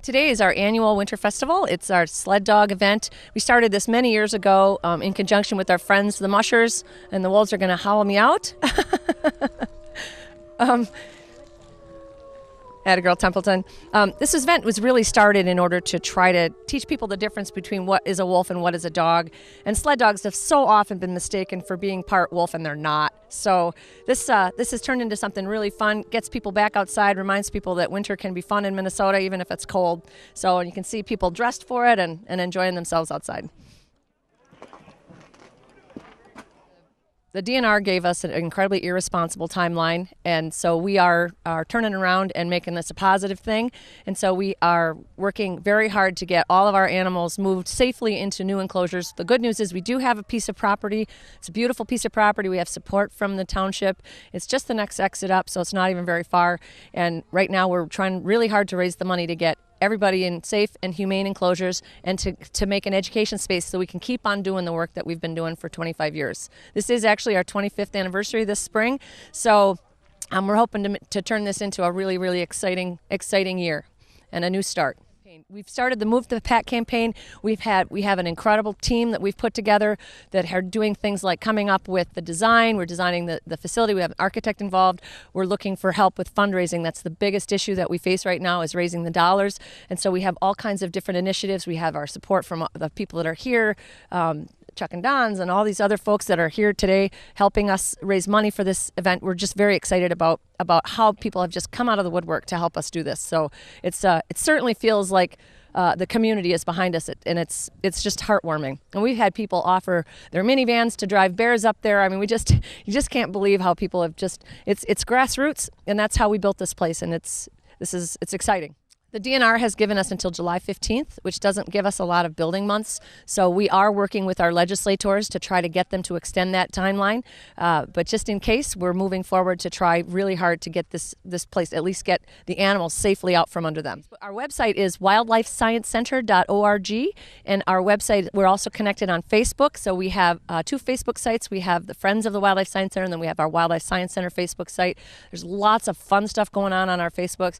Today is our annual Winter Festival. It's our sled dog event. We started this many years ago in conjunction with our friends, the Mushers, and the wolves are going to howl me out. Atta-girl Templeton. This event was really started in order to try to teach people the difference between what is a wolf and what is a dog. And sled dogs have so often been mistaken for being part wolf, and they're not. So this has turned into something really fun, gets people back outside, reminds people that winter can be fun in Minnesota, even if it's cold. So you can see people dressed for it and enjoying themselves outside. The DNR gave us an incredibly irresponsible timeline, and so we are turning around and making this a positive thing. And so we are working very hard to get all of our animals moved safely into new enclosures. The good news is we do have a piece of property. It's a beautiful piece of property. We have support from the township. It's just the next exit up, so it's not even very far. And right now we're trying really hard to raise the money to get everybody in safe and humane enclosures and to make an education space so we can keep on doing the work that we've been doing for 25 years. This is actually our 25th anniversary this spring, so we're hoping to turn this into a really, really exciting year and a new start. We've started the Move the Pack campaign. We have an incredible team that we've put together that are doing things like coming up with the design. We're designing the facility. We have an architect involved. We're looking for help with fundraising. That's the biggest issue that we face right now, is raising the dollars. And so we have all kinds of different initiatives. We have our support from the people that are here, Chuck and Don's and all these other folks that are here today helping us raise money for this event. We're just very excited about how people have just come out of the woodwork to help us do this. So it certainly feels like the community is behind us, and it's just heartwarming. And we've had people offer their minivans to drive bears up there. I mean, you just can't believe how people have it's grassroots, and that's how we built this place, and it's exciting. The DNR has given us until July 15th, which doesn't give us a lot of building months. So we are working with our legislators to try to get them to extend that timeline. But just in case, we're moving forward to try really hard to get this place, at least get the animals safely out from under them. Our website is wildlifesciencecenter.org. And our website, we're also connected on Facebook. So we have 2 Facebook sites. We have the Friends of the Wildlife Science Center, and then we have our Wildlife Science Center Facebook site. There's lots of fun stuff going on our Facebooks.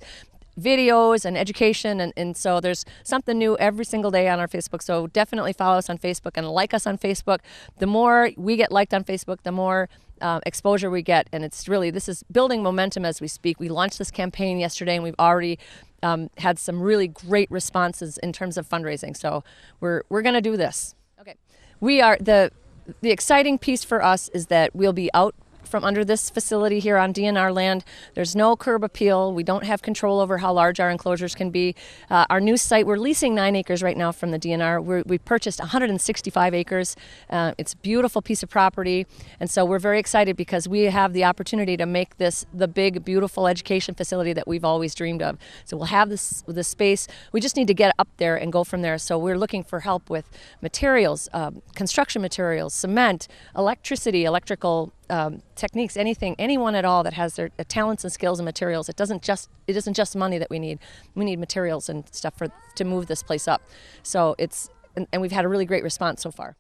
Videos and education, and so there's something new every single day on our Facebook. So definitely follow us on Facebook and like us on Facebook. The more we get liked on Facebook, the more exposure we get, and this is building momentum as we speak. We launched this campaign yesterday, and we've already had some really great responses in terms of fundraising. So we're going to do this. Okay, we are the exciting piece for us is that we'll be out from under this facility here on DNR land. There's no curb appeal. We don't have control over how large our enclosures can be. Our new site, we're leasing 9 acres right now from the DNR. We purchased 165 acres. It's a beautiful piece of property, and so we're very excited because we have the opportunity to make this the big, beautiful education facility that we've always dreamed of. So we'll have this space. We just need to get up there and go from there. So we're looking for help with materials, construction materials, cement, electricity, electrical techniques, anyone at all that has their talents and skills and materials. It isn't just money that we need. We need materials and stuff to move this place up. So and we've had a really great response so far.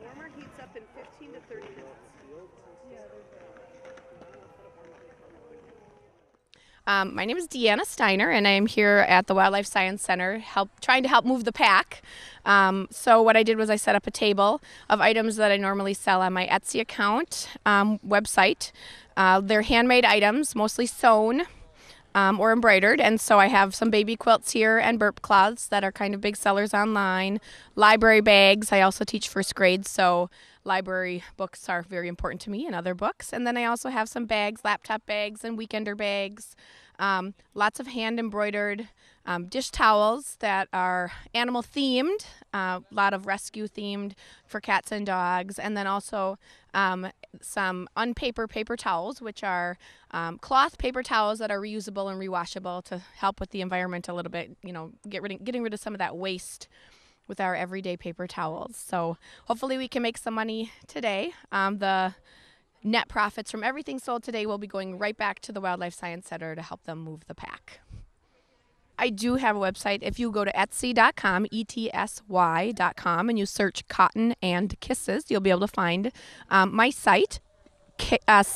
Warmer heats up in 15 to 30 minutes. My name is Deanna Steiner, and I am here at the Wildlife Science Center trying to help move the pack. So what I did was I set up a table of items that I normally sell on my Etsy account website. They're handmade items, mostly sewn or embroidered, and so I have some baby quilts here and burp cloths that are kind of big sellers online. Library bags. I also teach first grade, so library books are very important to me and other books. And then I also have some bags, laptop bags and weekender bags. Lots of hand embroidered dish towels that are animal themed, a lot of rescue themed for cats and dogs, and then also some unpaper paper towels, which are cloth paper towels that are reusable and rewashable to help with the environment a little bit, getting rid of some of that waste with our everyday paper towels. So hopefully we can make some money today. The net profits from everything sold today will be going right back to the Wildlife Science Center to help them move the pack. I do have a website. If you go to etsy.com, ETSY.com, and you search Cotton and Kisses, you'll be able to find my site, COTTONAND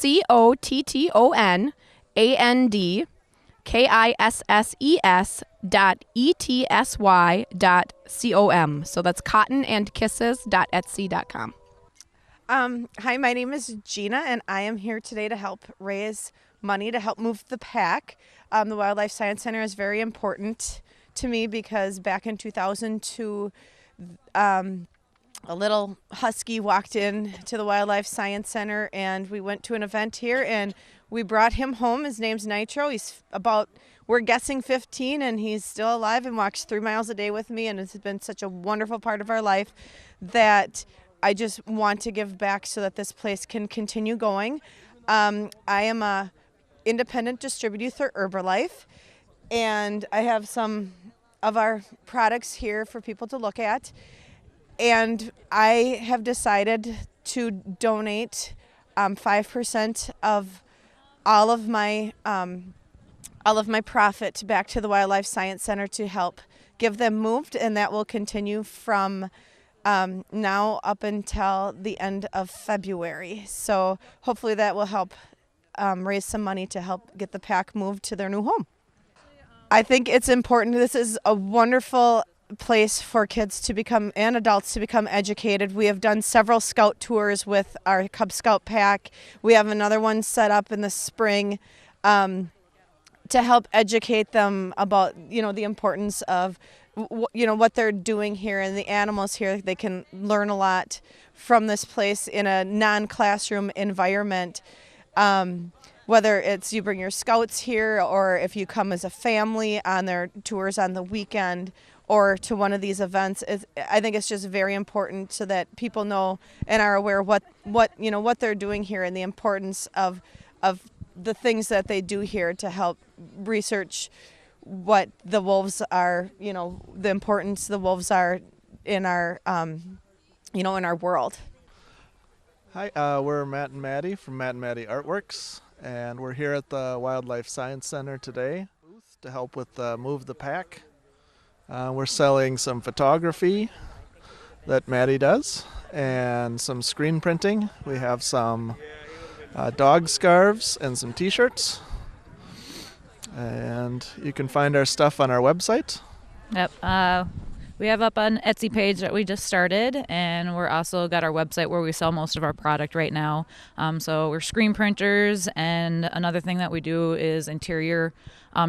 KISSES.ETSY.com. So that's cottonandkisses.etsy.com. Hi, my name is Gina, and I am here today to help raise money to help move the pack. The Wildlife Science Center is very important to me because back in 2002, a little husky walked in to the Wildlife Science Center, and we went to an event here, and we brought him home. His name's Nitro. He's about, we're guessing 15, and he's still alive and walks 3 miles a day with me, and it's been such a wonderful part of our life that I just want to give back so that this place can continue going. I am a independent distributor through Herbalife, and I have some of our products here for people to look at. And I have decided to donate 5% of all of my profit back to the Wildlife Science Center to help give them moved, and that will continue from now up until the end of February. So hopefully that will help raise some money to help get the pack moved to their new home. I think it's important. This is a wonderful place for kids to become and adults to become educated. We have done several scout tours with our Cub Scout pack. We have another one set up in the spring to help educate them about, the importance of, what they're doing here and the animals here. They can learn a lot from this place in a non-classroom environment. Whether it's you bring your scouts here or if you come as a family on their tours on the weekend or to one of these events, I think it's just very important so that people know and are aware what they're doing here and the importance of the things that they do here to help research what the wolves are, the importance the wolves are in our, in our world. Hi, we're Matt and Maddie from Matt and Maddie Artworks, and we're here at the Wildlife Science Center today to help with Move the Pack. We're selling some photography that Maddie does and some screen printing. We have some dog scarves and some t-shirts. And you can find our stuff on our website. Yep. We have up an Etsy page that we just started, and we're also got our website where we sell most of our product right now. So we're screen printers, and another thing that we do is interior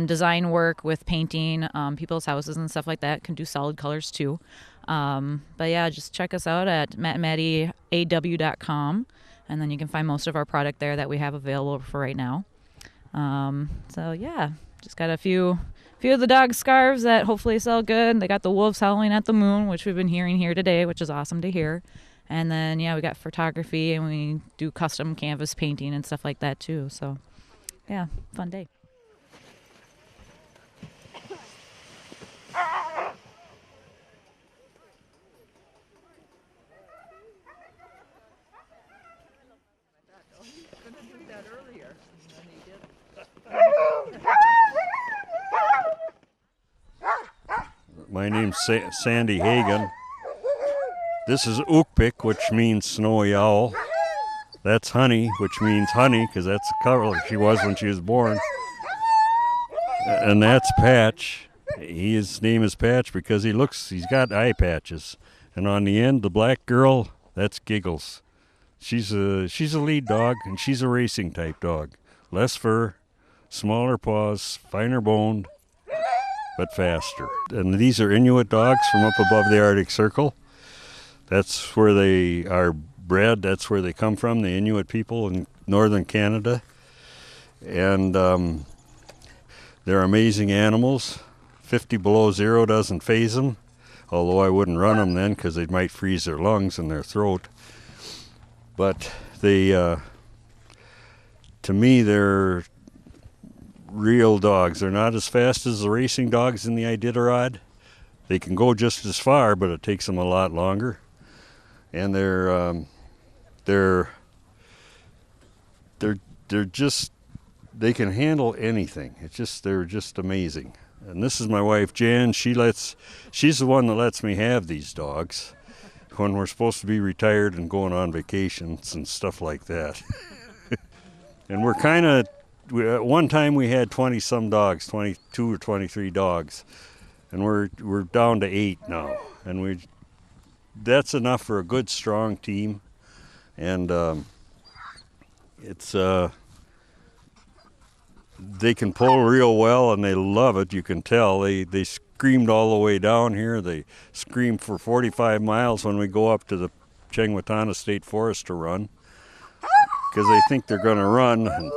design work with painting people's houses and stuff like that. Can do solid colors too. But yeah, just check us out at mattmaddieaw.com, and then you can find most of our product there that we have available for right now. So yeah, just got a few of the dog scarves that hopefully sell good. They got the wolves howling at the moon, which we've been hearing here today, which is awesome to hear. And then yeah, we got photography, and we do custom canvas painting and stuff like that too. So yeah, fun day. My name's Sandy Hagan. This is Ukpik, which means snowy owl. That's Honey, which means honey, because that's the color she was when she was born. And that's Patch. His name is Patch because he's got eye patches. And on the end, the black girl, that's Giggles. She's a lead dog, and she's a racing type dog. Less fur, smaller paws, finer boned, but faster. And these are Inuit dogs from up above the Arctic Circle. That's where they are bred. That's where they come from, the Inuit people in northern Canada. And they're amazing animals. 50 below zero doesn't faze them, although I wouldn't run them then because they might freeze their lungs and their throat. But they, to me, they're real dogs. They're not as fast as the racing dogs in the Iditarod. They can go just as far, but it takes them a lot longer. And they're just, they can handle anything. They're just amazing. And this is my wife Jan. She's the one that lets me have these dogs when we're supposed to be retired and going on vacations and stuff like that. And we're kind of at one time we had 20 some dogs, 22 or 23 dogs, and we're down to 8 now, and that's enough for a good strong team, and it's they can pull real well and they love it. You can tell they screamed all the way down here. They scream for 45 miles when we go up to the Chengwatana State Forest to run, because they think they're going to run. And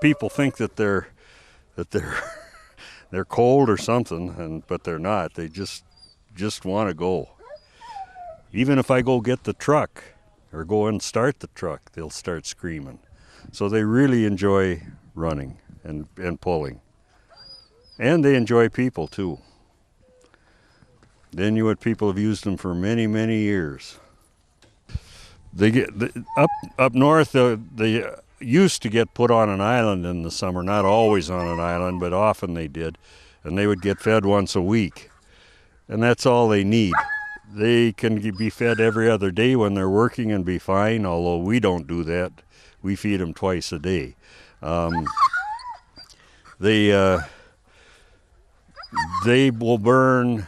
people think that they're they're cold or something, but they're not. They just want to go. Even if I go get the truck or go and start the truck, they'll start screaming. So they really enjoy running and pulling. And they enjoy people too. The Inuit people have used them for many, many years. They get up north. They used to get put on an island in the summer. Not always on an island, but often they did, and they would get fed once a week, and that's all they need. They can be fed every other day when they're working and be fine. Although we don't do that, we feed them twice a day. They will burn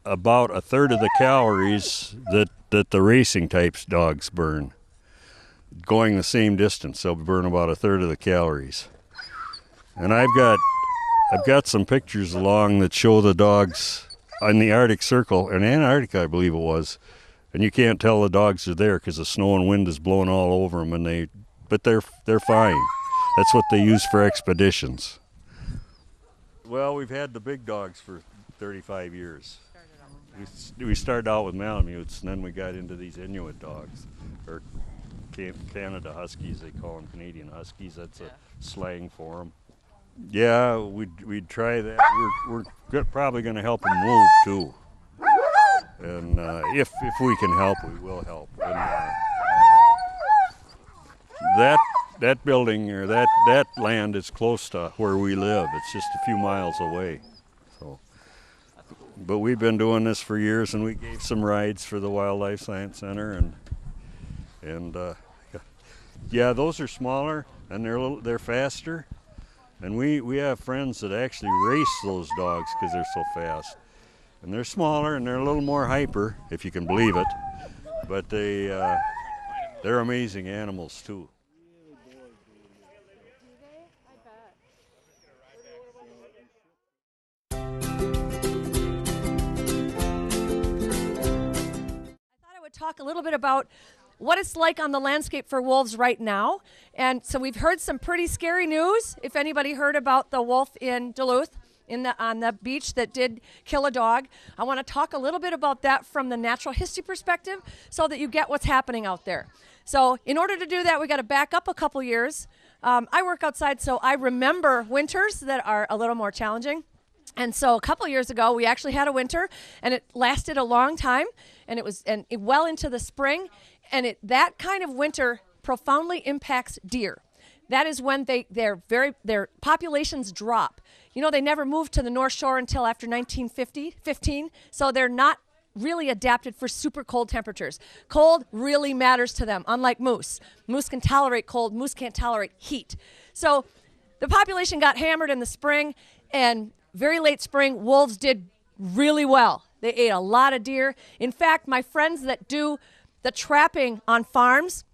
about a third of the calories that the racing types dogs burn. Going the same distance, they'll burn about a third of the calories. And I've got some pictures along that show the dogs on the Arctic Circle, in Antarctica I believe it was, and you can't tell the dogs are there because the snow and wind is blowing all over them, but they're fine. That's what they use for expeditions. Well, we've had the big dogs for 35 years. We started out with Malamutes, and then we got into these Inuit dogs, or Canada Huskies, they call them Canadian Huskies. That's a slang for them. Yeah, we'd try that. We're probably going to help them move too, and if we can help, we will help. And, that building or that land is close to where we live. It's just a few miles away. So, but we've been doing this for years, and we gave some rides for the Wildlife Science Center, and yeah, those are smaller and they're faster, and we have friends that actually race those dogs because they're so fast, and they're smaller and they're a little more hyper, if you can believe it, but they're amazing animals too. Talk a little bit about what it's like on the landscape for wolves right now. And so we've heard some pretty scary news. If anybody heard about the wolf in Duluth on the beach that did kill a dog, I want to talk a little bit about that from the natural history perspective so that you get what's happening out there. So in order to do that, we got to back up a couple years. I work outside, so I remember winters that are a little more challenging. And so a couple years ago, we actually had a winter, and it lasted a long time, and it well into the spring, and that kind of winter profoundly impacts deer. That is when their populations drop. You know, they never moved to the North Shore until after 1915, so they're not really adapted for super cold temperatures. Cold really matters to them, unlike moose. Moose can tolerate cold, moose can't tolerate heat. So the population got hammered in the spring, and very late spring, wolves did really well. They ate a lot of deer. In fact, my friends that do the trapping on farms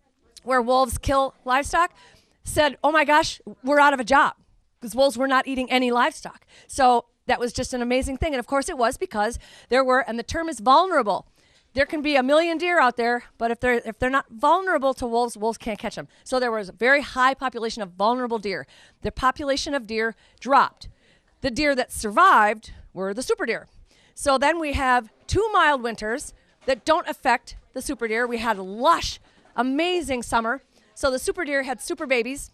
where wolves kill livestock said, oh my gosh, we're out of a job because wolves were not eating any livestock. So that was just an amazing thing. And of course it was because and the term is vulnerable. There can be a million deer out there, but if they're not vulnerable to wolves, wolves can't catch them. So there was a very high population of vulnerable deer. The population of deer dropped. The deer that survived were the super deer. So then we have 2 mild winters that don't affect the super deer. We had a lush, amazing summer. So the super deer had super babies.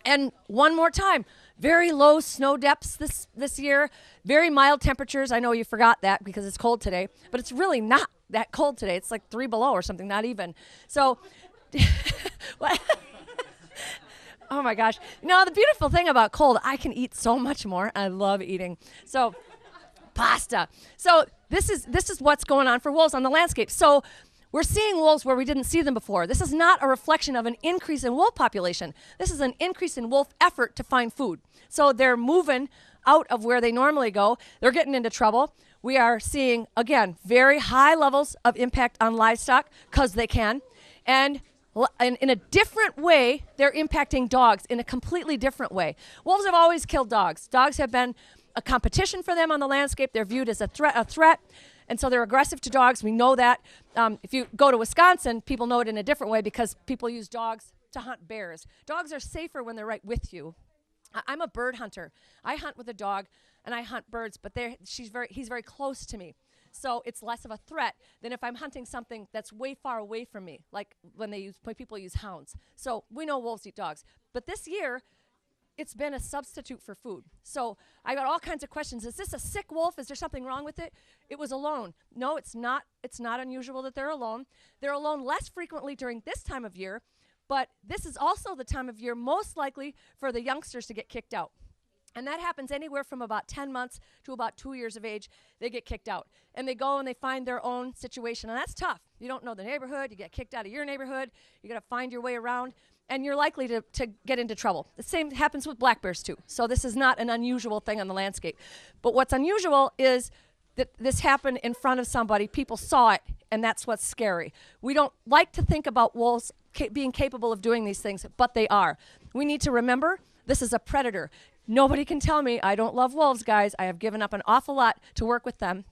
And one more time, very low snow depths this year, very mild temperatures. I know you forgot that because it's cold today, but it's really not that cold today. It's like 3 below or something, not even. So, what? Oh my gosh. No, the beautiful thing about cold, I can eat so much more. I love eating. So, pasta. So this is what's going on for wolves on the landscape. So We're seeing wolves where we didn't see them before. This is not a reflection of an increase in wolf population. This is an increase in wolf effort to find food. So they're moving out of where they normally go. They're getting into trouble. We are seeing, again, very high levels of impact on livestock because they can. And in a different way, they're impacting dogs in a completely different way. Wolves have always killed dogs. Dogs have been a competition for them on the landscape. They're viewed as a threat. And so they're aggressive to dogs. We know that. If you go to Wisconsin, people know it in a different way because people use dogs to hunt bears. Dogs are safer when they're right with you. I'm a bird hunter. I hunt with a dog and I hunt birds, but he's very close to me. So it's less of a threat than if I'm hunting something that's way far away from me, like when people use hounds. So we know wolves eat dogs. But this year, it's been a substitute for food. So I got all kinds of questions. Is this a sick wolf? Is there something wrong with it? It was alone. No, it's not. It's not unusual that they're alone. They're alone less frequently during this time of year, but this is also the time of year most likely for the youngsters to get kicked out. And that happens anywhere from about 10 months to about 2 years of age. They get kicked out. And they go and they find their own situation. And that's tough. You don't know the neighborhood. You get kicked out of your neighborhood. You got to find your way around. And you're likely to get into trouble. The same happens with black bears too. So this is not an unusual thing on the landscape. But what's unusual is that this happened in front of somebody. People saw it, and that's what's scary. We don't like to think about wolves being capable of doing these things, but they are. We need to remember this is a predator. Nobody can tell me I don't love wolves, guys. I have given up an awful lot to work with them,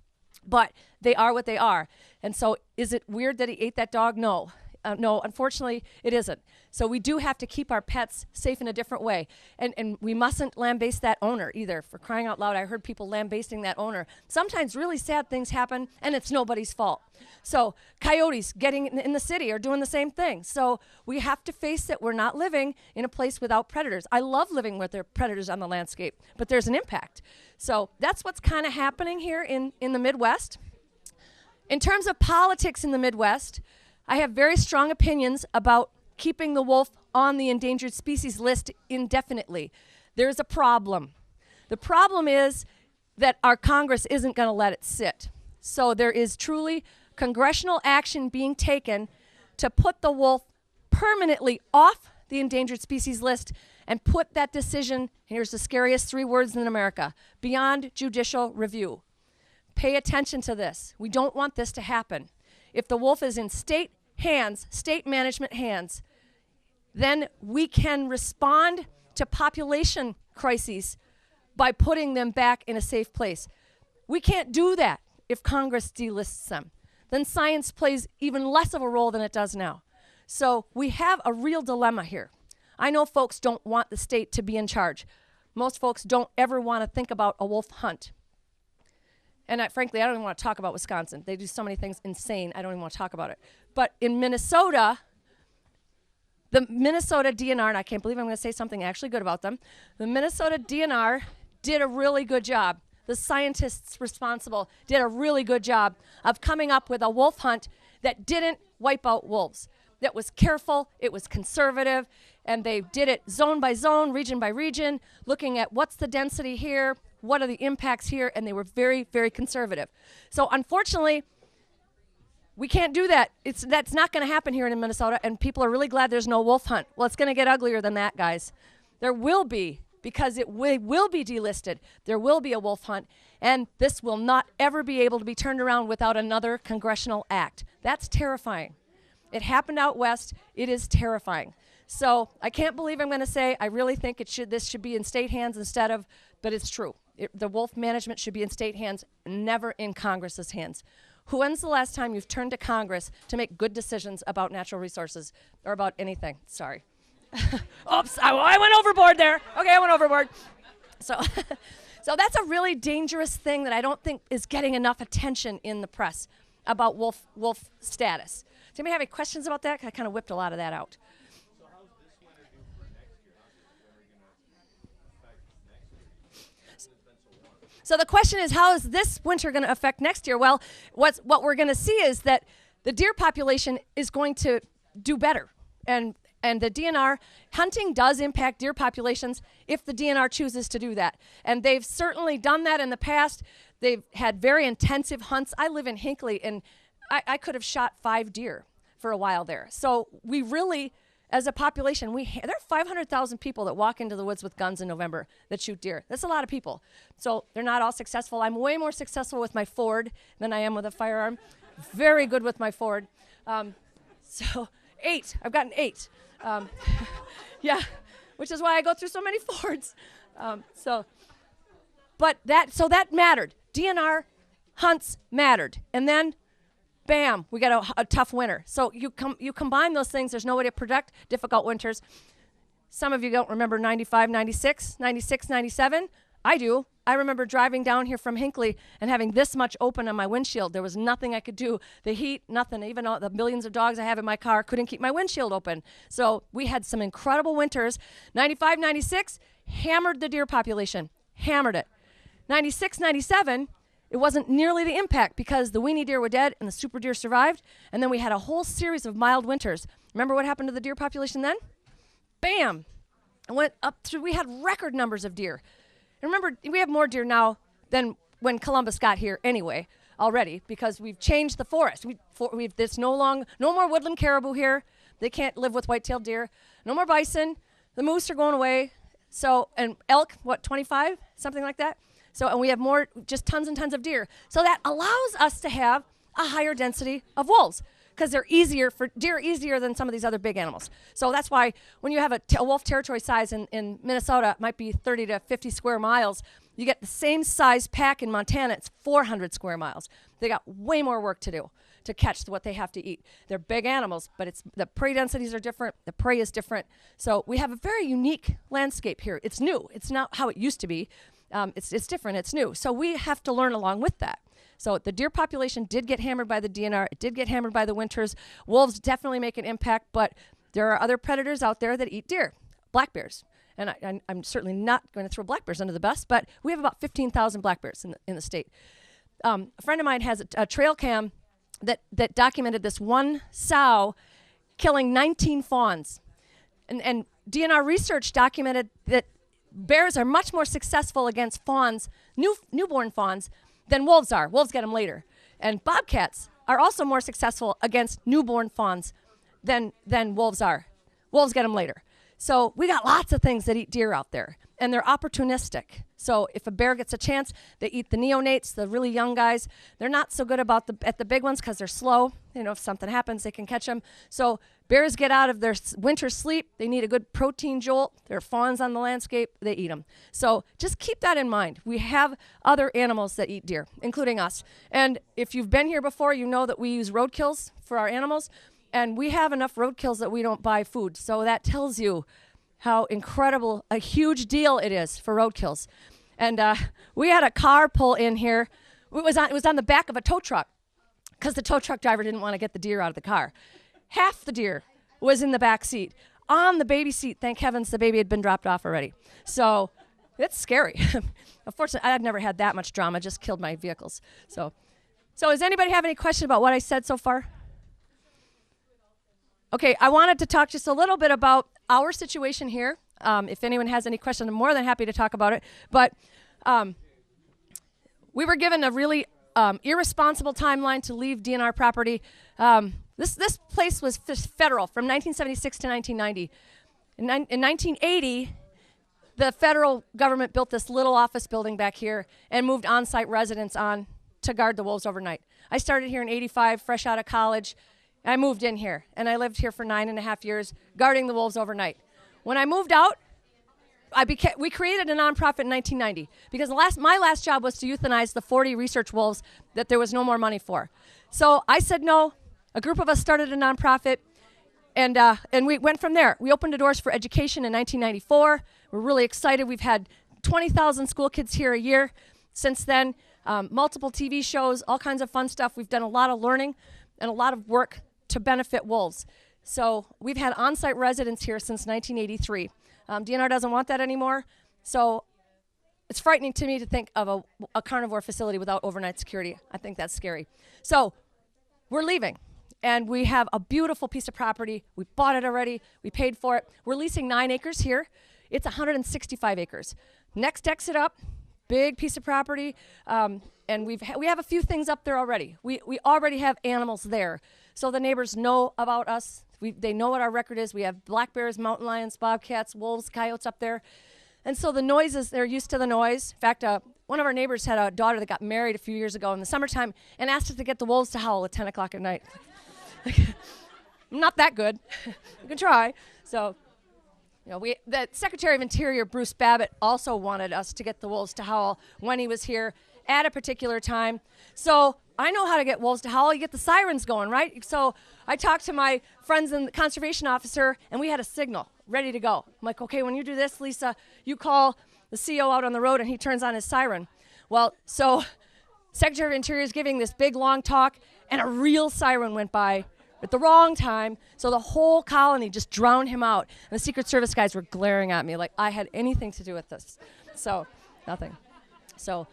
but they are what they are. And so is it weird that he ate that dog? No. No, unfortunately, it isn't. So we do have to keep our pets safe in a different way. And we mustn't lambaste that owner either. For crying out loud, I heard people lambasting that owner. Sometimes really sad things happen, and it's nobody's fault. So coyotes getting in the city are doing the same thing. So we have to face that we're not living in a place without predators. I love living with their predators on the landscape, but there's an impact. So that's what's kind of happening here in the Midwest. In terms of politics in the Midwest, I have very strong opinions about keeping the wolf on the endangered species list indefinitely. There's a problem. The problem is that our Congress isn't going to let it sit. So there is truly congressional action being taken to put the wolf permanently off the endangered species list and put that decision, here's the scariest 3 words in America, beyond judicial review. Pay attention to this. We don't want this to happen. If the wolf is in state hands, state management hands, then we can respond to population crises by putting them back in a safe place. We can't do that if Congress delists them. Then science plays even less of a role than it does now. So we have a real dilemma here. I know folks don't want the state to be in charge. Most folks don't ever want to think about a wolf hunt. And frankly, I don't even want to talk about Wisconsin. They do so many things insane, I don't even want to talk about it. But in Minnesota, the Minnesota DNR, and I can't believe I'm going to say something actually good about them, the Minnesota DNR did a really good job. The scientists responsible did a really good job of coming up with a wolf hunt that didn't wipe out wolves. That was careful, it was conservative, and they did it zone by zone, region by region, looking at what's the density here, what are the impacts here, and they were very, very conservative. So unfortunately, we can't do that. That's not going to happen here in Minnesota, and people are really glad there's no wolf hunt. Well, it's going to get uglier than that, guys. There will be, because it will be delisted. There will be a wolf hunt, and this will not ever be able to be turned around without another congressional act. That's terrifying. It happened out west. It is terrifying. So I can't believe I'm going to say I really think this should be in state hands instead of, but it's true. The wolf management should be in state hands, never in Congress's hands. When's the last time you've turned to Congress to make good decisions about natural resources or about anything? Sorry. Oops, I went overboard there. Okay, I went overboard. So, so that's a really dangerous thing that I don't think is getting enough attention in the press about wolf status. Does anybody have any questions about that? I kind of whipped a lot of that out. So how's this winter do for next year? How is the weather going to affect next year? It's been so warm. So the question is, how is this winter going to affect next year? Well, what we're going to see is that the deer population is going to do better. And the DNR, hunting does impact deer populations if the DNR chooses to do that. And they've certainly done that in the past. They've had very intensive hunts. I live in Hinckley, and I could have shot 5 deer for a while there. So we really, as a population, there are 500,000 people that walk into the woods with guns in November that shoot deer. That's a lot of people. So they're not all successful. I'm way more successful with my Ford than I am with a firearm. Very good with my Ford. So 8. I've gotten 8. Yeah, which is why I go through so many Fords. But that mattered. DNR hunts mattered. And then, bam, we got a tough winter. So you combine those things. There's no way to predict difficult winters. Some of you don't remember 95, 96, 96, 97. I do. I remember driving down here from Hinckley and having this much open on my windshield. There was nothing I could do. The heat, nothing. Even all the millions of dogs I have in my car couldn't keep my windshield open. So we had some incredible winters. 95, 96, hammered the deer population. Hammered it. 96, 97, it wasn't nearly the impact because the weenie deer were dead and the super deer survived. And then we had a whole series of mild winters. Remember what happened to the deer population then? Bam! It went up to, we had record numbers of deer. And remember, we have more deer now than when Columbus got here anyway, already, because we've changed the forest. There's no more woodland caribou here. They can't live with white-tailed deer. No more bison. The moose are going away. So, and elk, 25? Something like that. So, and we have more, just tons and tons of deer. So that allows us to have a higher density of wolves because deer are easier than some of these other big animals. So that's why when you have a wolf territory size in Minnesota, it might be 30 to 50 square miles. You get the same size pack in Montana, it's 400 square miles. They got way more work to do to catch what they have to eat. They're big animals, but the prey densities are different. The prey is different. So we have a very unique landscape here. It's new. It's not how it used to be. It's different. It's new. So we have to learn along with that. So the deer population did get hammered by the DNR. It did get hammered by the winters. Wolves definitely make an impact, but there are other predators out there that eat deer, black bears. And I'm certainly not going to throw black bears under the bus, but we have about 15,000 black bears in the state. A friend of mine has a trail cam that documented this one sow killing 19 fawns. And DNR research documented that bears are much more successful against fawns, newborn fawns, than wolves are. Wolves get them later. And bobcats are also more successful against newborn fawns than wolves are. Wolves get them later. So we got lots of things that eat deer out there, and they're opportunistic. So if a bear gets a chance, they eat the neonates, the really young guys. They're not so good at the big ones because they're slow. You know, if something happens, they can catch them. So bears get out of their winter sleep. They need a good protein jolt. There are fawns on the landscape. They eat them. So just keep that in mind. We have other animals that eat deer, including us. And if you've been here before, you know that we use roadkills for our animals. And we have enough roadkills that we don't buy food. So that tells you how incredible, a huge deal it is for roadkills. And we had a car pull in here. It was on the back of a tow truck because the tow truck driver didn't want to get the deer out of the car. Half the deer was in the back seat. On the baby seat, thank heavens the baby had been dropped off already. So it's scary. Unfortunately, I've never had that much drama, just killed my vehicles. So does anybody have any question about what I said so far? Okay, I wanted to talk just a little bit about our situation here. If anyone has any questions, I'm more than happy to talk about it. But we were given a really irresponsible timeline to leave DNR property. This place was federal from 1976 to 1990. In 1980, the federal government built this little office building back here and moved on-site residents on to guard the wolves overnight. I started here in 85, fresh out of college. I moved in here, and I lived here for 9.5 years, guarding the wolves overnight. When I moved out, we created a nonprofit in 1990 because my last job was to euthanize the 40 research wolves that there was no more money for. So I said no. A group of us started a nonprofit, and we went from there. We opened the doors for education in 1994. We're really excited. We've had 20,000 school kids here a year since then, multiple TV shows, all kinds of fun stuff. We've done a lot of learning and a lot of work to benefit wolves. So we've had on-site residents here since 1983. DNR doesn't want that anymore. So it's frightening to me to think of a carnivore facility without overnight security. I think that's scary. So we're leaving, and we have a beautiful piece of property. We bought it already. We paid for it. We're leasing 9 acres here. It's 165 acres. Next exit up, big piece of property, and we have a few things up there already. We already have animals there, so the neighbors know about us. They know what our record is. We have black bears, mountain lions, bobcats, wolves, coyotes up there. And so the noises, they're used to the noise. In fact, one of our neighbors had a daughter that got married a few years ago in the summertime and asked us to get the wolves to howl at 10 o'clock at night. I'm not that good. You can try. So, the Secretary of Interior, Bruce Babbitt, also wanted us to get the wolves to howl when he was here at a particular time. So I know how to get wolves to howl. You get the sirens going, right? So I talked to my friends and the conservation officer, and we had a signal ready to go. I'm like, okay, when you do this, Lisa, you call the CO out on the road, and he turns on his siren. Well, so Secretary of Interior is giving this big, long talk, and a real siren went by at the wrong time, so the whole colony just drowned him out. And the Secret Service guys were glaring at me like I had anything to do with this. So, nothing. So,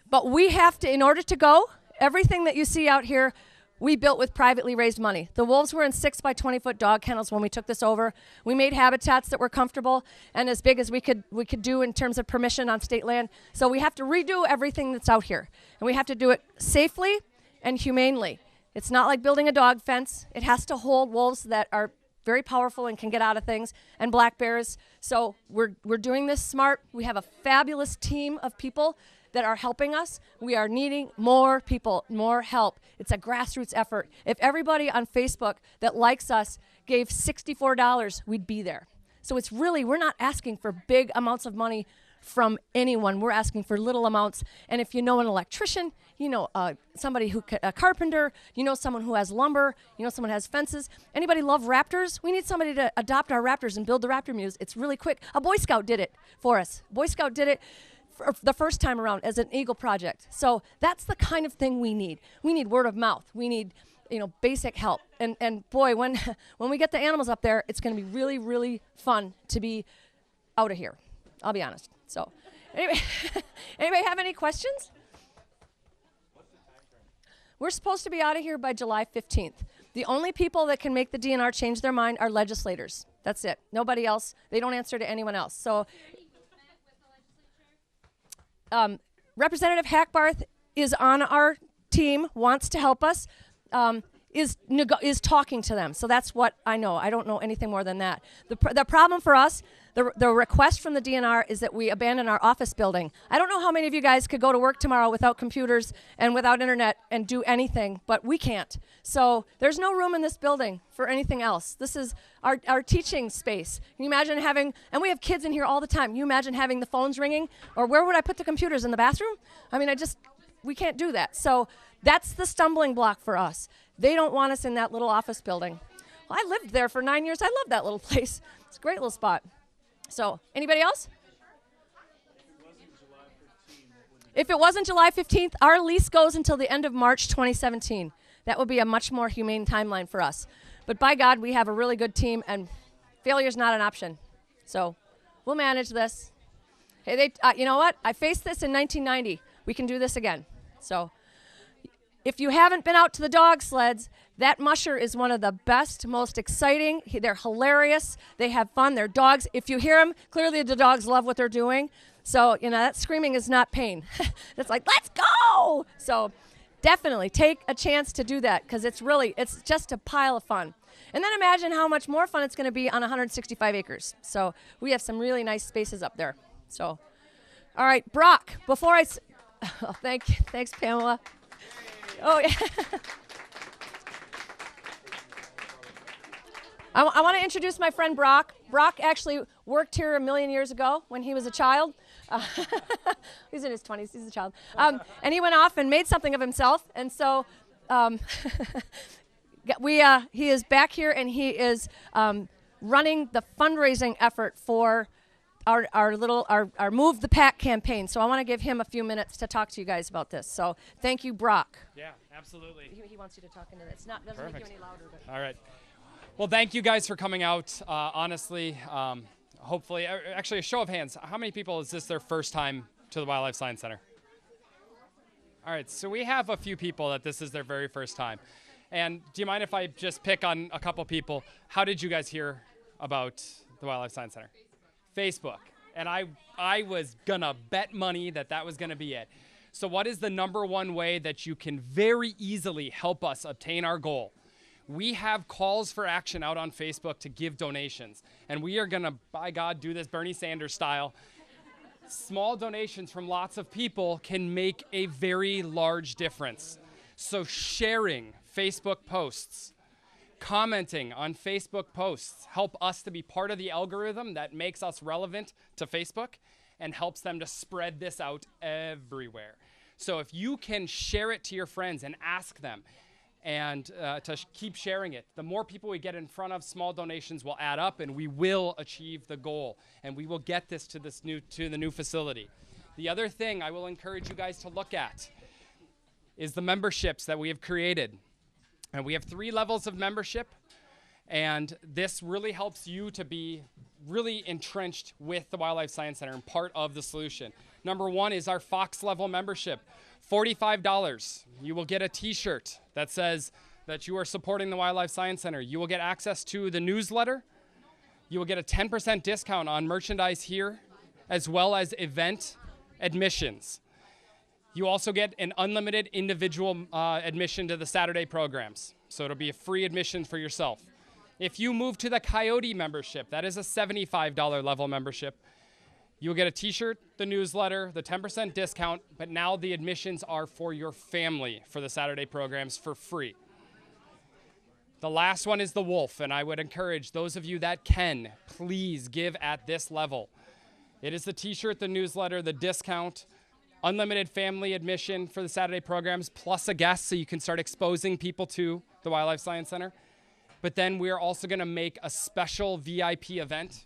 but we have to, in order to go, everything that you see out here, we built with privately raised money. The wolves were in 6 by 20 foot dog kennels when we took this over. We made habitats that were comfortable and as big as we could do in terms of permission on state land. So we have to redo everything that's out here. And we have to do it safely and humanely. It's not like building a dog fence. It has to hold wolves that are very powerful and can get out of things, and black bears. So we're doing this smart. We have a fabulous team of people that are helping us. We are needing more people, more help. It's a grassroots effort. If everybody on Facebook that likes us gave $64, we'd be there. So it's really, we're not asking for big amounts of money from anyone. We're asking for little amounts. And if you know an electrician, you know somebody a carpenter, you know someone who has lumber, you know someone who has fences. Anybody love raptors? We need somebody to adopt our raptors and build the raptor muse. It's really quick. A Boy Scout did it for us. Boy Scout did it for the first time around as an Eagle project. So that's the kind of thing we need. We need word of mouth. We need basic help. And boy, when we get the animals up there, it's going to be really, really fun to be out of here. I'll be honest. So, anyway, anybody have any questions? We're supposed to be out of here by July 15th. The only people that can make the DNR change their mind are legislators. That's it. Nobody else. They don't answer to anyone else. So, Representative Hackbarth is on our team, wants to help us, is talking to them. So that's what I know. I don't know anything more than that. The problem for us, the request from the DNR is that we abandon our office building. I don't know how many of you guys could go to work tomorrow without computers and without internet and do anything, but we can't. So there's no room in this building for anything else. This is our teaching space. Can you imagine having, and we have kids in here all the time. Can you imagine having the phones ringing? Or where would I put the computers, in the bathroom? I mean, we can't do that. So that's the stumbling block for us. They don't want us in that little office building. Well, I lived there for 9 years. I love that little place. It's a great little spot. So, anybody else? If it wasn't July 15th, our lease goes until the end of March 2017. That would be a much more humane timeline for us. But by God, we have a really good team, and failure is not an option. So, we'll manage this. Hey, you know what? I faced this in 1990. We can do this again. So, if you haven't been out to the dog sleds, that musher is one of the best, most exciting. They're hilarious. They have fun. They're dogs. If you hear them, clearly the dogs love what they're doing. So, that screaming is not pain. It's like, let's go! So, definitely take a chance to do that because it's just a pile of fun. And then imagine how much more fun it's going to be on 165 acres. So, we have some really nice spaces up there. So, all right, Brock, before oh, thanks, Pamela. Oh, yeah. I want to introduce my friend Brock. Brock actually worked here a million years ago when he was a child. He's in his 20s. He's a child. And he went off and made something of himself. And so he is back here, and he is running the fundraising effort for our Move the Pack campaign. So I want to give him a few minutes to talk to you guys about this. So thank you, Brock. Yeah, absolutely. He wants you to talk into it. Doesn't make you any louder. But. All right. Well, thank you guys for coming out. Honestly, hopefully, actually, a show of hands. How many people is this their first time to the Wildlife Science Center? All right, so we have a few people that this is their very first time. And do you mind if I just pick on a couple people? How did you guys hear about the Wildlife Science Center? Facebook. And I was gonna bet money that that was gonna be it. So what is the number one way that you can very easily help us obtain our goal? We have calls for action out on Facebook to give donations. And we are gonna, by God, do this Bernie Sanders style. Small donations from lots of people can make a very large difference. So sharing Facebook posts, commenting on Facebook posts help us to be part of the algorithm that makes us relevant to Facebook and helps them to spread this out everywhere. So if you can share it to your friends and ask them and to keep sharing it, the more people we get in front of, small donations will add up and we will achieve the goal and we will get this to the new facility. The other thing I will encourage you guys to look at is the memberships that we have created. And we have 3 levels of membership, and this really helps you to be really entrenched with the Wildlife Science Center and part of the solution. Number 1 is our Fox level membership, $45. You will get a t-shirt that says that you are supporting the Wildlife Science Center. You will get access to the newsletter. You will get a 10% discount on merchandise here, as well as event admissions. You also get an unlimited individual admission to the Saturday programs. So it'll be a free admission for yourself. If you move to the Coyote membership, that is a $75 level membership. You'll get a t-shirt, the newsletter, the 10% discount, but now the admissions are for your family for the Saturday programs for free. The last one is the Wolf, and I would encourage those of you that can, please give at this level. It is the t-shirt, the newsletter, the discount, unlimited family admission for the Saturday programs, plus a guest so you can start exposing people to the Wildlife Science Center. But then we're also going to make a special VIP event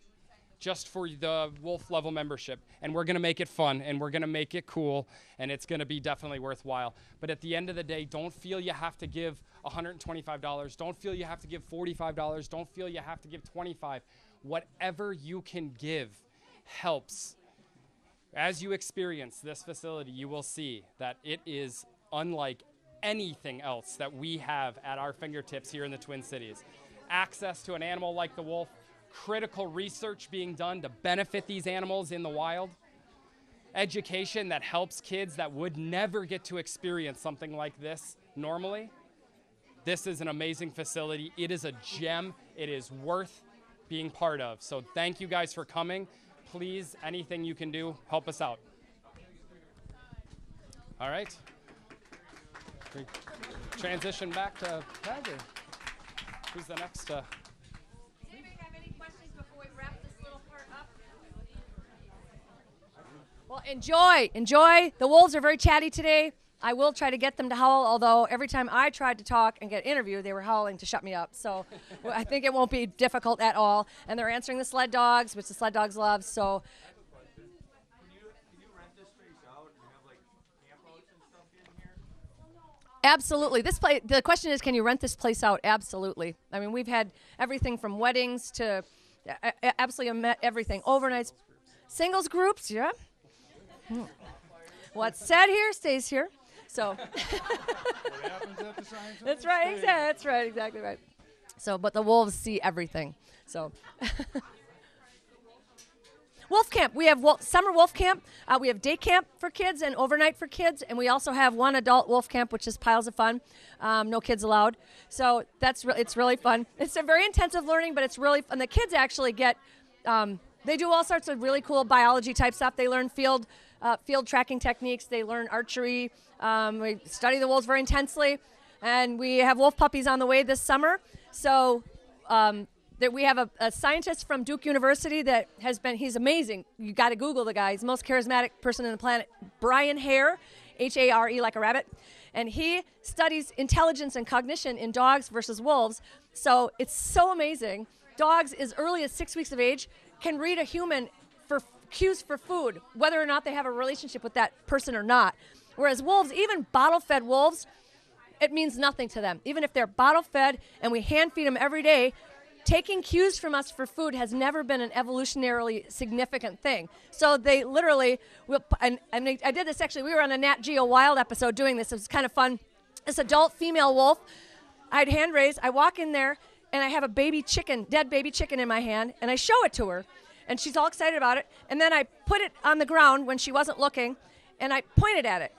just for the Wolf level membership. And we're going to make it fun, and we're going to make it cool, and it's going to be definitely worthwhile. But at the end of the day, don't feel you have to give $125. Don't feel you have to give $45. Don't feel you have to give $25. Whatever you can give helps. As you experience this facility, you will see that it is unlike anything else that we have at our fingertips here in the Twin Cities. Access to an animal like the wolf, critical research being done to benefit these animals in the wild, education that helps kids that would never get to experience something like this normally. This is an amazing facility. It is a gem. It is worth being part of. So thank you guys for coming. Please, anything you can do, help us out. All right. We transition back to Tiger. Who's the next? Does anybody have any questions before we wrap this little part up? Well, enjoy. The wolves are very chatty today. I will try to get them to howl, although every time I tried to talk and get interviewed, they were howling to shut me up. So I think it won't be difficult at all. And they're answering the sled dogs, which the sled dogs love. So Can you rent this space out and have like campouts and stuff in here? absolutely. The question is, can you rent this place out? Absolutely. I mean, we've had everything from weddings to absolutely everything. Overnights, singles groups, yeah. What's said here stays here. So What happens at the science center? that's right, stays. that's right, exactly right. So, but the wolves see everything. So, wolf camp. We have summer wolf camp. We have day camp for kids and overnight for kids, and we also have one adult wolf camp, which is piles of fun. No kids allowed. So it's really fun. It's a very intensive learning, but it's really fun. The kids actually get. They do all sorts of really cool biology type stuff. They learn field tracking techniques. They learn archery. We study the wolves very intensely, and we have wolf puppies on the way this summer. So that we have a scientist from Duke University that he's amazing. You got to Google the guy. He's the most charismatic person on the planet. Brian Hare, H-A-R-E like a rabbit. And he studies intelligence and cognition in dogs versus wolves. So it's so amazing. Dogs, as early as 6 weeks of age, can read a human for cues for food, whether or not they have a relationship with that person or not. Whereas wolves, even bottle-fed wolves, it means nothing to them. Even if they're bottle-fed and we hand feed them every day, taking cues from us for food has never been an evolutionarily significant thing. So they literally will, and I did this actually, we were on a Nat Geo Wild episode doing this. It was kind of fun. This adult female wolf, I'd hand raise, I walk in there, and I have a baby chicken, dead baby chicken in my hand, and I show it to her. And she's all excited about it. And then I put it on the ground when she wasn't looking, and I pointed at it.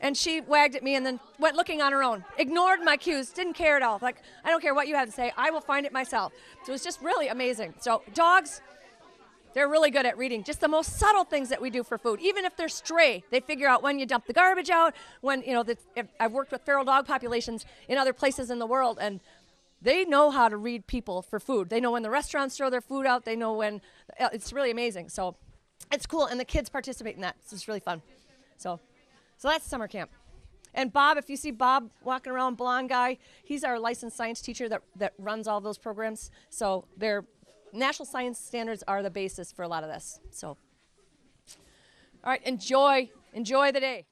And she wagged at me and then went looking on her own, ignored my cues, didn't care at all. Like, I don't care what you have to say, I will find it myself. So it was just really amazing. So dogs, they're really good at reading just the most subtle things that we do for food. Even if they're stray, they figure out when you dump the garbage out, when, you know, I've worked with feral dog populations in other places in the world, and they know how to read people for food. They know when the restaurants throw their food out. They know when, it's really amazing. So it's cool, and the kids participate in that. So it's really fun. So that's summer camp. And Bob, if you see Bob walking around, blonde guy, he's our licensed science teacher that runs all those programs. So their national science standards are the basis for a lot of this. So, all right, enjoy the day.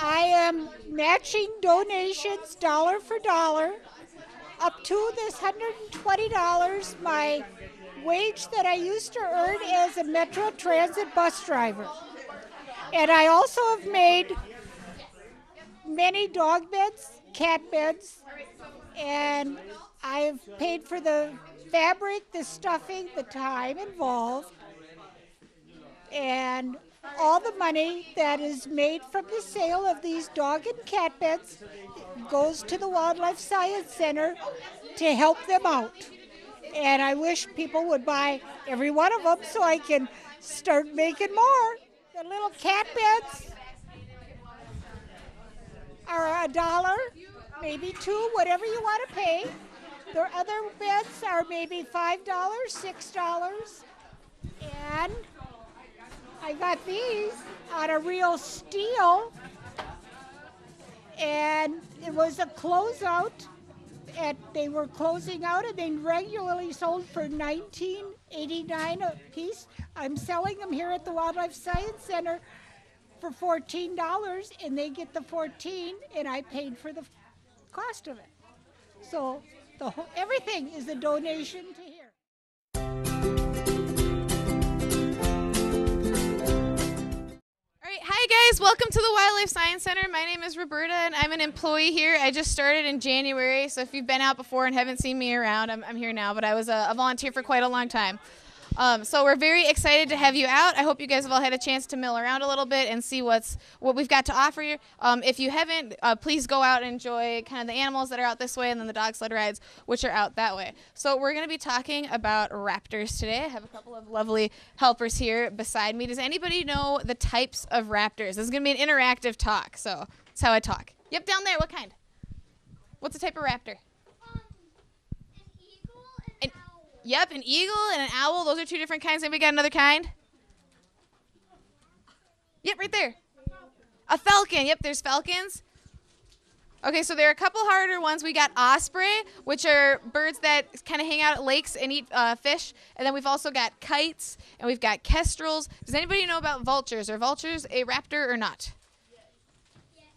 I am matching donations dollar for dollar up to this $120, my wage that I used to earn as a Metro Transit bus driver. And I also have made many dog beds, cat beds, and I've paid for the fabric, the stuffing, the time involved, and all the money that is made from the sale of these dog and cat beds goes to the Wildlife Science Center to help them out. And I wish people would buy every one of them so I can start making more. The little cat beds are $1, maybe $2, whatever you want to pay. The other beds are maybe $5, $6, and I got these out of real steel, and it was a closeout, and they were closing out, and they regularly sold for $19.89 a piece. I'm selling them here at the Wildlife Science Center for $14, and they get the $14, and I paid for the cost of it. So everything is a donation to here. Hi guys, welcome to the Wildlife Science Center. My name is Roberta and I'm an employee here. I just started in January, so if you've been out before and haven't seen me around, I'm here now, but I was a volunteer for quite a long time. So we're very excited to have you out. I hope you guys have all had a chance to mill around a little bit and see what we've got to offer you. If you haven't, please go out and enjoy kind of the animals that are out this way and then the dog sled rides, which are out that way. So we're going to be talking about raptors today. I have a couple of lovely helpers here beside me. Does anybody know the types of raptors? This is going to be an interactive talk, so that's how I talk. Yep, down there. What kind? What's the type of raptor? Yep, an eagle and an owl. Those are two different kinds. Anybody got another kind? Yep, right there. A falcon. Yep, there's falcons. Okay, so there are a couple harder ones. We got osprey, which are birds that kind of hang out at lakes and eat fish. And then we've also got kites, and we've got kestrels. Does anybody know about vultures? Are vultures a raptor or not?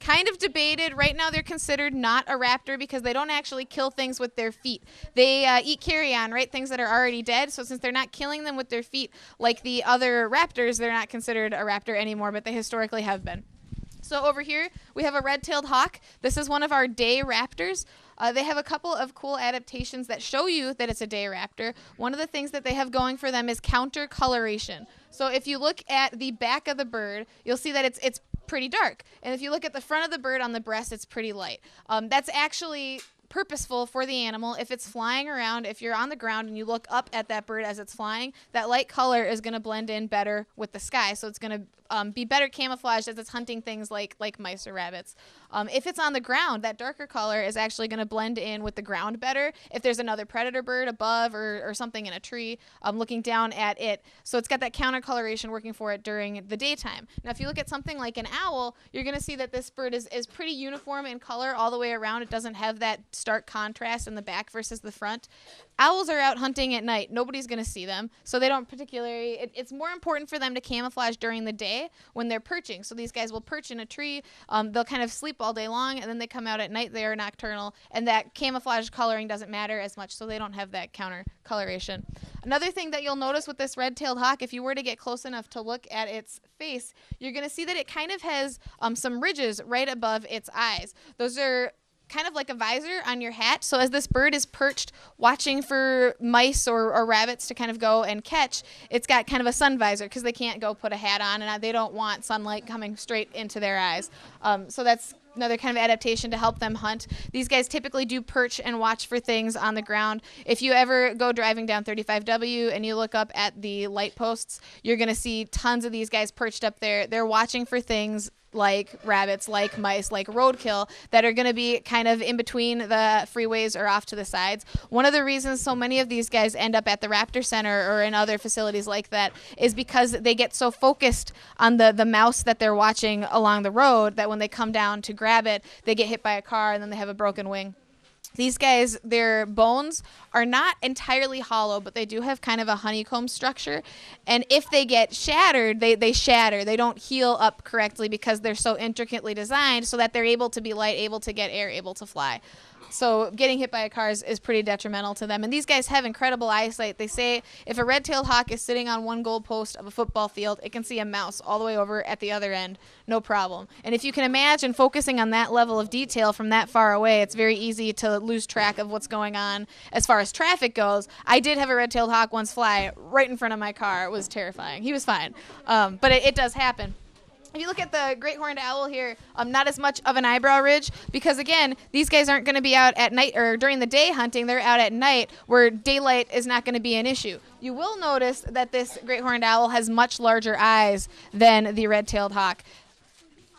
Kind of debated. Right now they're considered not a raptor because they don't actually kill things with their feet. They eat carrion, right? Things that are already dead. So since they're not killing them with their feet like the other raptors, they're not considered a raptor anymore, but they historically have been. So over here we have a red-tailed hawk. This is one of our day raptors. They have a couple of cool adaptations that show you that it's a day raptor. One of the things that they have going for them is counter coloration. So if you look at the back of the bird, you'll see that it's pretty dark. And if you look at the front of the bird on the breast, it's pretty light. That's actually purposeful for the animal. If it's flying around, if you're on the ground and you look up at that bird as it's flying, that light color is going to blend in better with the sky. So it's going to be better camouflaged as it's hunting things like mice or rabbits. If it's on the ground, that darker color is actually going to blend in with the ground better if there's another predator bird above or something in a tree looking down at it. So it's got that counter coloration working for it during the daytime. Now, if you look at something like an owl, you're going to see that this bird is pretty uniform in color all the way around. It doesn't have that stark contrast in the back versus the front. Owls are out hunting at night. Nobody's going to see them, so they don't particularly. It's more important for them to camouflage during the day day when they're perching. So these guys will perch in a tree. They'll kind of sleep all day long, and then they come out at night. They are nocturnal, and that camouflage coloring doesn't matter as much, so they don't have that counter coloration. Another thing that you'll notice with this red-tailed hawk, if you were to get close enough to look at its face, you're going to see that it kind of has some ridges right above its eyes. Those are kind of like a visor on your hat. So as this bird is perched watching for mice or rabbits to kind of go and catch, it's got kind of a sun visor because they can't go put a hat on, and they don't want sunlight coming straight into their eyes. So that's another kind of adaptation to help them hunt. These guys typically do perch and watch for things on the ground. If you ever go driving down 35W and you look up at the light posts, you're going to see tons of these guys perched up there. They're watching for things like rabbits, like mice, like roadkill that are going to be kind of in between the freeways or off to the sides. One of the reasons so many of these guys end up at the Raptor Center or in other facilities like that is because they get so focused on the mouse that they're watching along the road that when they come down to grab it, they get hit by a car and then they have a broken wing. These guys, their bones are not entirely hollow, but they do have kind of a honeycomb structure. And if they get shattered, they shatter. They don't heal up correctly because they're so intricately designed so that they're able to be light, able to get air, able to fly. So getting hit by a car is pretty detrimental to them. And these guys have incredible eyesight. They say if a red-tailed hawk is sitting on one goalpost of a football field, it can see a mouse all the way over at the other end, no problem. And if you can imagine focusing on that level of detail from that far away, it's very easy to lose track of what's going on as far as traffic goes. I did have a red-tailed hawk once fly right in front of my car. It was terrifying. He was fine. But it does happen. If you look at the great horned owl here, not as much of an eyebrow ridge because, again, these guys aren't going to be out at night or during the day hunting. They're out at night where daylight is not going to be an issue. You will notice that this great horned owl has much larger eyes than the red-tailed hawk.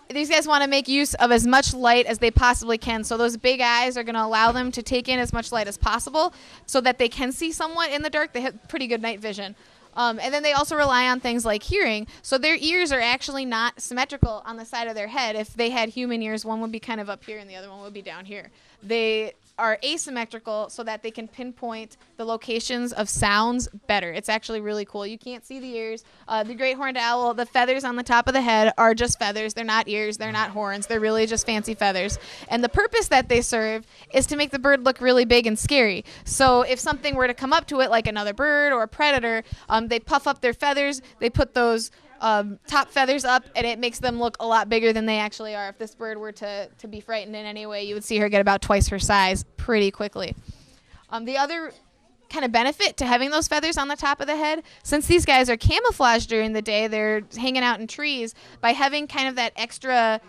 These guys want to make use of as much light as they possibly can. So those big eyes are going to allow them to take in as much light as possible so that they can see somewhat in the dark. They have pretty good night vision. And then they also rely on things like hearing. So their ears are actually not symmetrical on the side of their head. If they had human ears, one would be kind of up here and the other one would be down here. They are asymmetrical so that they can pinpoint the locations of sounds better. It's actually really cool. You can't see the ears. The great horned owl, the feathers on the top of the head are just feathers. They're not ears. They're not horns. They're really just fancy feathers. And the purpose that they serve is to make the bird look really big and scary. So if something were to come up to it, like another bird or a predator, they puff up their feathers. They put those top feathers up, and it makes them look a lot bigger than they actually are. If this bird were to be frightened in any way, you would see her get about twice her size pretty quickly. The other kind of benefit to having those feathers on the top of the head, since these guys are camouflaged during the day, they're hanging out in trees, by having kind of that extra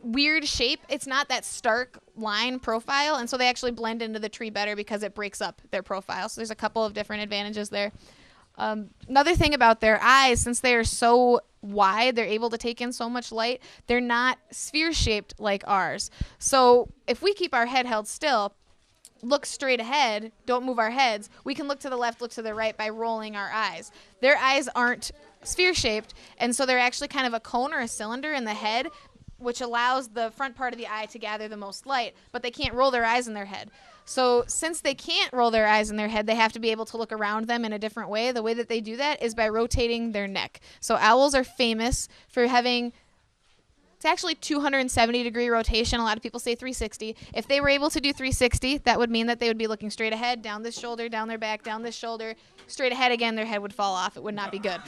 weird shape, it's not that stark line profile, and so they actually blend into the tree better because it breaks up their profile. So there's a couple of different advantages there. Another thing about their eyes, since they are so wide, they're able to take in so much light, they're not sphere-shaped like ours. So if we keep our head held still, look straight ahead, don't move our heads, we can look to the left, look to the right by rolling our eyes. Their eyes aren't sphere-shaped, and so they're actually kind of a cone or a cylinder in the head, which allows the front part of the eye to gather the most light, but they can't roll their eyes in their head. So since they can't roll their eyes in their head, they have to be able to look around them in a different way. The way that they do that is by rotating their neck. So owls are famous for having, it's actually 270-degree rotation. A lot of people say 360. If they were able to do 360, that would mean that they would be looking straight ahead, down this shoulder, down their back, down this shoulder, straight ahead again, their head would fall off. It would not be good.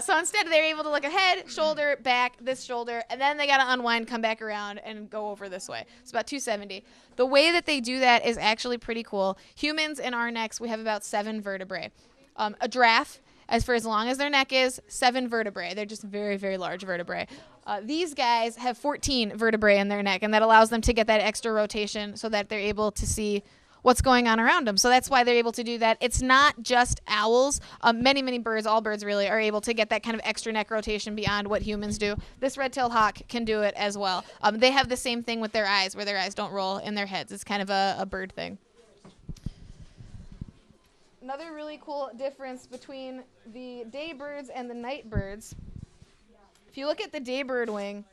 So instead, they're able to look ahead, shoulder, back, this shoulder, and then they got to unwind, come back around, and go over this way. It's about 270. The way that they do that is actually pretty cool. Humans, in our necks, we have about 7 vertebrae. A giraffe, for as long as their neck is, 7 vertebrae. They're just very, very large vertebrae. These guys have 14 vertebrae in their neck, and that allows them to get that extra rotation so that they're able to see what's going on around them. So that's why they're able to do that. It's not just owls. Many, many birds, all birds really, are able to get that kind of extra neck rotation beyond what humans do. This red-tailed hawk can do it as well. They have the same thing with their eyes, where their eyes don't roll in their heads. It's kind of a bird thing. Another really cool difference between the day birds and the night birds, if you look at the daybird wing,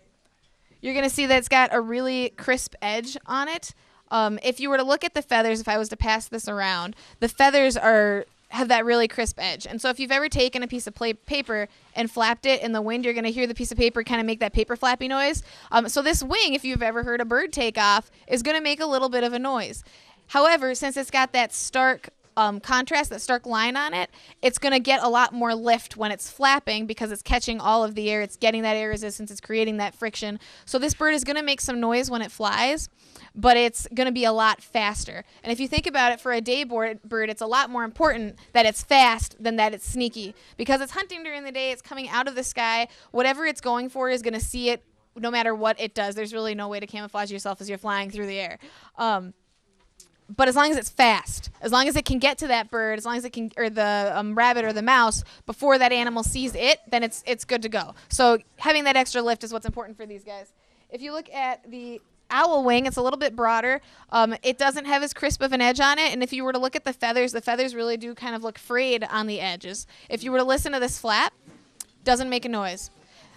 you're going to see that it's got a really crisp edge on it. If you were to look at the feathers, if I was to pass this around, the feathers are have that really crisp edge. And so if you've ever taken a piece of paper and flapped it in the wind, you're going to hear the piece of paper kind of make that paper flappy noise. So this wing, if you've ever heard a bird take off, is going to make a little bit of a noise. However, since it's got that stark contrast, that stark line on it, it's going to get a lot more lift when it's flapping because it's catching all of the air. It's getting that air resistance. It's creating that friction. So this bird is going to make some noise when it flies, but it's going to be a lot faster. And if you think about it, for a day bird, it's a lot more important that it's fast than that it's sneaky. Because it's hunting during the day, it's coming out of the sky. Whatever it's going for is going to see it no matter what it does. There's really no way to camouflage yourself as you're flying through the air. But as long as it's fast, as long as it can get to that bird, as long as it can, or the rabbit or the mouse, before that animal sees it, then it's good to go. So having that extra lift is what's important for these guys. If you look at the owl wing, it's a little bit broader. It doesn't have as crisp of an edge on it, and if you were to look at the feathers really do kind of look frayed on the edges. If you were to listen to this flap, doesn't make a noise.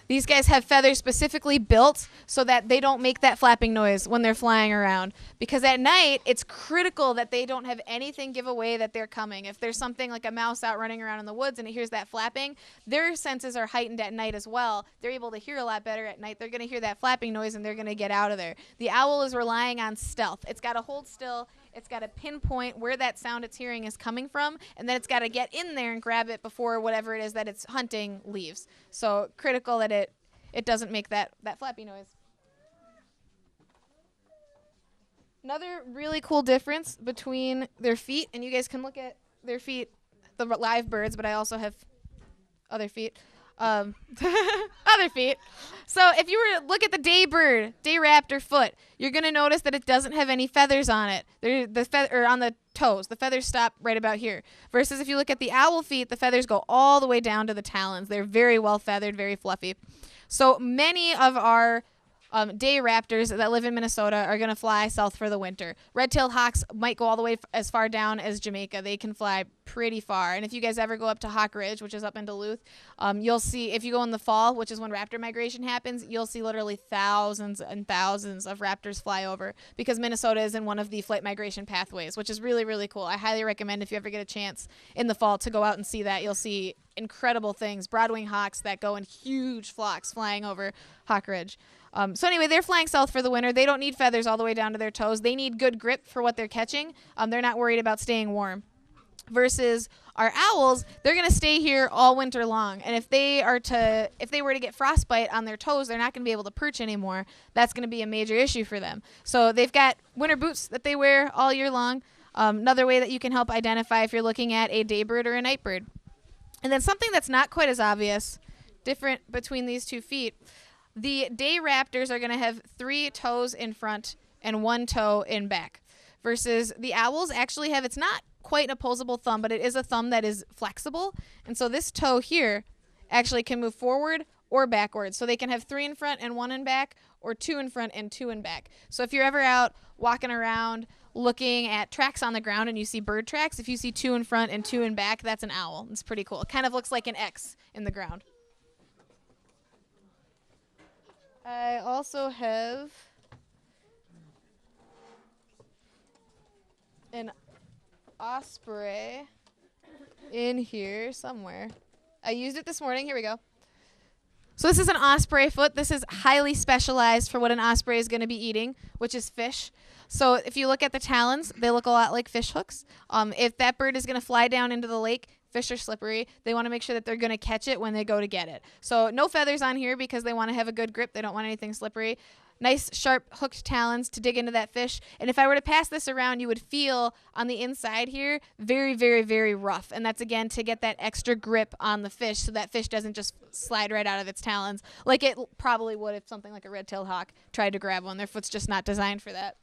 These guys have feathers specifically built so that they don't make that flapping noise when they're flying around. Because at night, it's critical that they don't have anything give away that they're coming. If there's something like a mouse out running around in the woods and it hears that flapping, their senses are heightened at night as well. They're able to hear a lot better at night. They're going to hear that flapping noise and they're going to get out of there. The owl is relying on stealth. It's got to hold still. It's got to pinpoint where that sound it's hearing is coming from, and then it's got to get in there and grab it before whatever it is that it's hunting leaves. So critical that it doesn't make that flappy noise. Another really cool difference between their feet, and you guys can look at their feet, the live birds, but I also have other feet. Other feet. So if you were to look at the day raptor foot, you're going to notice that it doesn't have any feathers on it. Or on the toes. The feathers stop right about here. Versus if you look at the owl feet, the feathers go all the way down to the talons. They're very well feathered, very fluffy. So many of our day raptors that live in Minnesota are going to fly south for the winter. Red-tailed hawks might go all the way as far down as Jamaica. They can fly pretty far. And if you guys ever go up to Hawk Ridge, which is up in Duluth, you'll see, if you go in the fall, which is when raptor migration happens, you'll see literally thousands and thousands of raptors fly over because Minnesota is in one of the flight migration pathways, which is really, really cool. I highly recommend if you ever get a chance in the fall to go out and see that. You'll see incredible things, broadwing hawks that go in huge flocks flying over Hawk Ridge. So anyway, they're flying south for the winter. They don't need feathers all the way down to their toes. They need good grip for what they're catching. They're not worried about staying warm. Versus our owls, they're going to stay here all winter long. And if they were to get frostbite on their toes, they're not going to be able to perch anymore. That's going to be a major issue for them. So they've got winter boots that they wear all year long. Another way that you can help identify if you're looking at a day bird or a night bird. And then something that's not quite as obvious, different between these 2 feet. The day raptors are going to have 3 toes in front and 1 toe in back. Versus the owls actually have, it's not quite an opposable thumb, but it is a thumb that is flexible. And so this toe here actually can move forward or backwards. So they can have 3 in front and 1 in back, or 2 in front and 2 in back. So if you're ever out walking around looking at tracks on the ground and you see bird tracks, if you see 2 in front and 2 in back, that's an owl. It's pretty cool. It kind of looks like an X in the ground. I also have an osprey in here somewhere. I used it this morning. Here we go. So this is an osprey foot. This is highly specialized for what an osprey is going to be eating, which is fish. So if you look at the talons, they look a lot like fish hooks. If that bird is going to fly down into the lake, fish are slippery. They want to make sure that they're going to catch it when they go to get it. So no feathers on here because they want to have a good grip. They don't want anything slippery. Nice, sharp, hooked talons to dig into that fish. And if I were to pass this around, you would feel on the inside here very, very, very rough. And that's, again, to get that extra grip on the fish so that fish doesn't just slide right out of its talons like it probably would if something like a red-tailed hawk tried to grab one. Their foot's just not designed for that.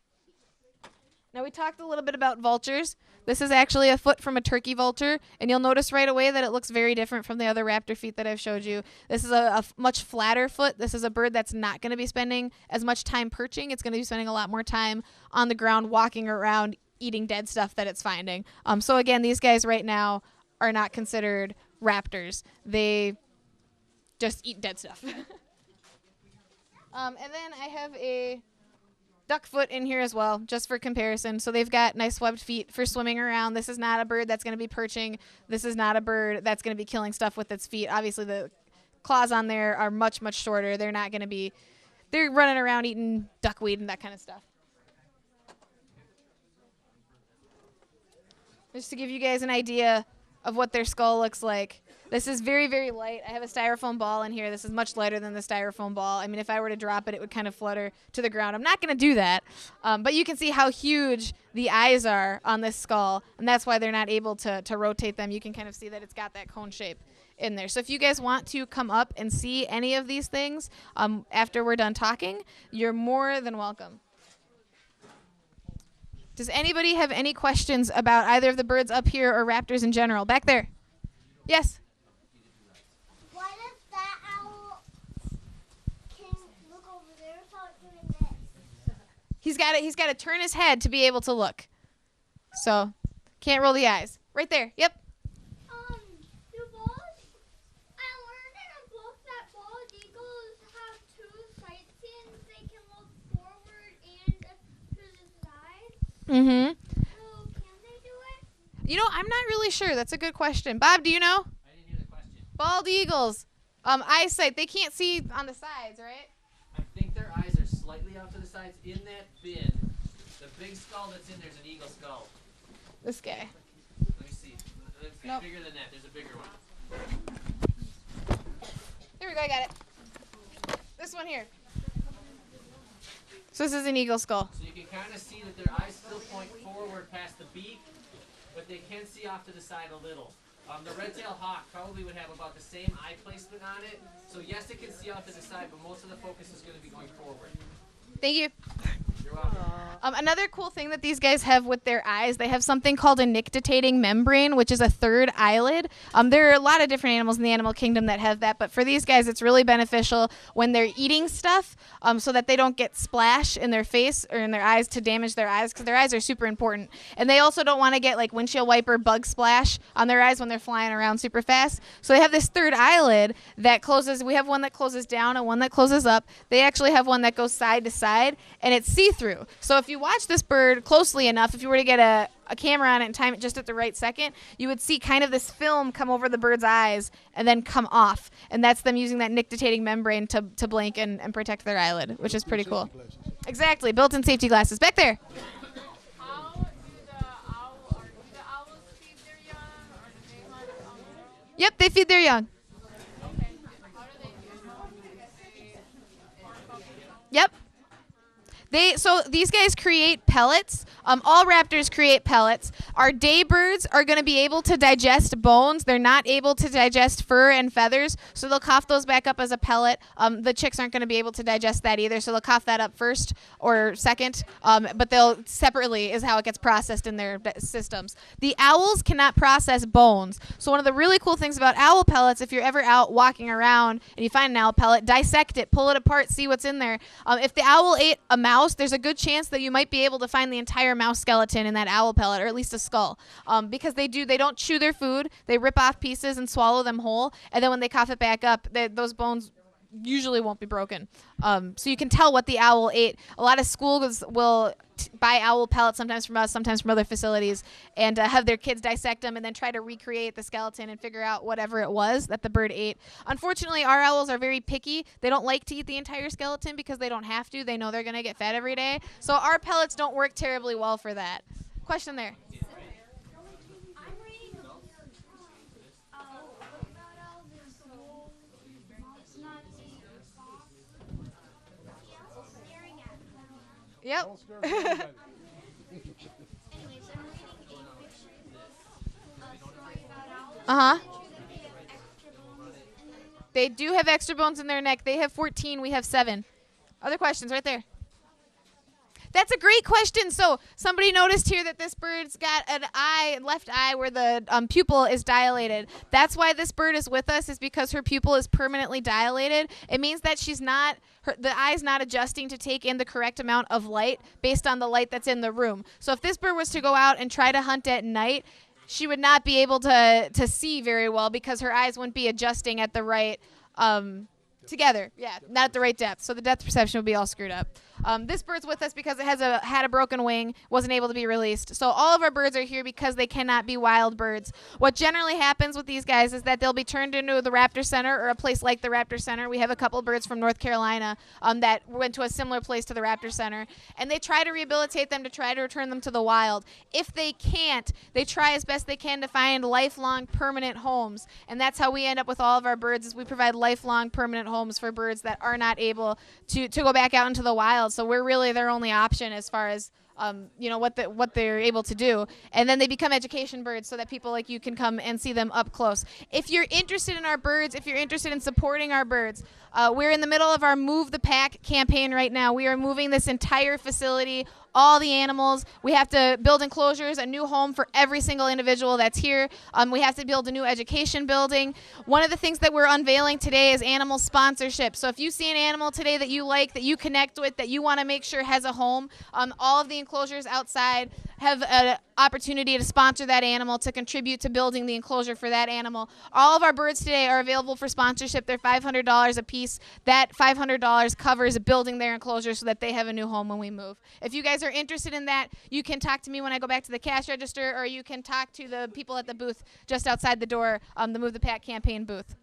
Now, we talked a little bit about vultures. This is actually a foot from a turkey vulture, and you'll notice right away that it looks very different from the other raptor feet that I've showed you. This is a much flatter foot. This is a bird that's not going to be spending as much time perching. It's going to be spending a lot more time on the ground, walking around, eating dead stuff that it's finding. So again, these guys right now are not considered raptors. They just eat dead stuff. And then I have a duck foot in here as well, just for comparison. So they've got nice webbed feet for swimming around. This is not a bird that's going to be perching. This is not a bird that's going to be killing stuff with its feet. Obviously, the claws on there are much, much shorter. They're not going to be, they're running around eating duckweed and that kind of stuff. Just to give you guys an idea of what their skull looks like. This is very, very light. I have a styrofoam ball in here. This is much lighter than the styrofoam ball. I mean, if I were to drop it, it would kind of flutter to the ground. I'm not going to do that. But you can see how huge the eyes are on this skull, and that's why they're not able to rotate them. You can kind of see that it's got that cone shape in there. So if you guys want to come up and see any of these things after we're done talking, you're more than welcome. Does anybody have any questions about either of the birds up here or raptors in general? Back there. Yes? Why does that owl can look over there without doing this? He's got to turn his head to be able to look. So, can't roll the eyes. Right there. Yep. Do bald, I learned in a book that bald eagles have two sight fins. They can look forward and to the side. Mm-hmm. So, can they do it? You know, I'm not really sure. That's a good question. Bob, do you know? I didn't hear the question. Bald eagles. Eyesight. They can't see on the sides, right? I think their eyes are slightly out to the sides. In that bin, the big skull that's in there's an eagle skull. This guy. Let me see. It's Nope. bigger than that. There's a bigger one. Here we go. I got it. This one here. So this is an eagle skull. So you can kind of see that their eyes still point forward past the beak, but they can see off to the side a little. The red-tailed hawk probably would have about the same eye placement on it. So yes, it can see off to the side, but most of the focus is going to be going forward. Thank you. You're welcome. Another cool thing that these guys have with their eyes, they have something called a nictitating membrane, which is a third eyelid. There are a lot of different animals in the animal kingdom that have that, but for these guys, it's really beneficial when they're eating stuff so that they don't get splash in their face or in their eyes to damage their eyes, because their eyes are super important. And they also don't want to get like windshield wiper bug splash on their eyes when they're flying around super fast. So they have this third eyelid that closes. We have one that closes down and one that closes up. They actually have one that goes side to side, and it's see-through. So if you watch this bird closely enough, if you were to get a camera on it and time it just at the right second, you would see kind of this film come over the bird's eyes and then come off. And that's them using that nictitating membrane to blink and protect their eyelid, which is pretty cool. Exactly, built-in safety glasses. Back there. How do the owls feed their young, or do they hunt alone? Yep, they feed their young. Okay. How do they do it? Yep. So these guys create pellets. All raptors create pellets. Our day birds are going to be able to digest bones. They're not able to digest fur and feathers, so they'll cough those back up as a pellet. The chicks aren't going to be able to digest that either, so they'll cough that up first or second, but they'll separately is how it gets processed in their systems. The owls cannot process bones. So one of the really cool things about owl pellets, if you're ever out walking around and you find an owl pellet, dissect it, pull it apart, see what's in there. If the owl ate a mouse, there's a good chance that you might be able to find the entire mouse skeleton in that owl pellet, or at least a skull, because they don't chew their food. They rip off pieces and swallow them whole, and then when they cough it back up, those bones usually won't be broken. So you can tell what the owl ate. A lot of schools will buy owl pellets, sometimes from us, sometimes from other facilities, and have their kids dissect them and then try to recreate the skeleton and figure out whatever it was that the bird ate. Unfortunately, our owls are very picky. They don't like to eat the entire skeleton because they don't have to. They know they're going to get fed every day. So our pellets don't work terribly well for that. Question there. Yep. Uh-huh. They do have extra bones in their neck. They have 14. We have 7. Other questions right there. That's a great question. So somebody noticed here that this bird's got an eye, left eye, where the pupil is dilated. That's why this bird is with us, is because her pupil is permanently dilated. It means that the eye's not adjusting to take in the correct amount of light based on the light that's in the room. So if this bird was to go out and try to hunt at night, she would not be able to see very well because her eyes wouldn't be adjusting at the right together. Yeah, not at the right depth. So the depth perception would be all screwed up. This bird's with us because it had a broken wing, wasn't able to be released. So all of our birds are here because they cannot be wild birds. What generally happens with these guys is that they'll be turned into the Raptor Center or a place like the Raptor Center. We have a couple birds from North Carolina that went to a similar place to the Raptor Center, and they try to rehabilitate them to try to return them to the wild. If they can't, they try as best they can to find lifelong permanent homes, and that's how we end up with all of our birds, is we provide lifelong permanent homes for birds that are not able to go back out into the wild. So we're really their only option as far as what they're able to do. And then they become education birds so that people like you can come and see them up close. If you're interested in our birds, if you're interested in supporting our birds, we're in the middle of our Move the Pack campaign right now. We are moving this entire facility, all the animals. We have to build enclosures, a new home for every single individual that's here. We have to build a new education building. One of the things that we're unveiling today is animal sponsorship. So if you see an animal today that you like, that you connect with, that you want to make sure has a home, all of the enclosures outside have an opportunity to sponsor that animal, to contribute to building the enclosure for that animal. All of our birds today are available for sponsorship. They're $500 a piece. That $500 covers building their enclosure so that they have a new home when we move. If you guys are interested in that, you can talk to me when I go back to the cash register, or you can talk to the people at the booth just outside the door, the Move the Pack campaign booth.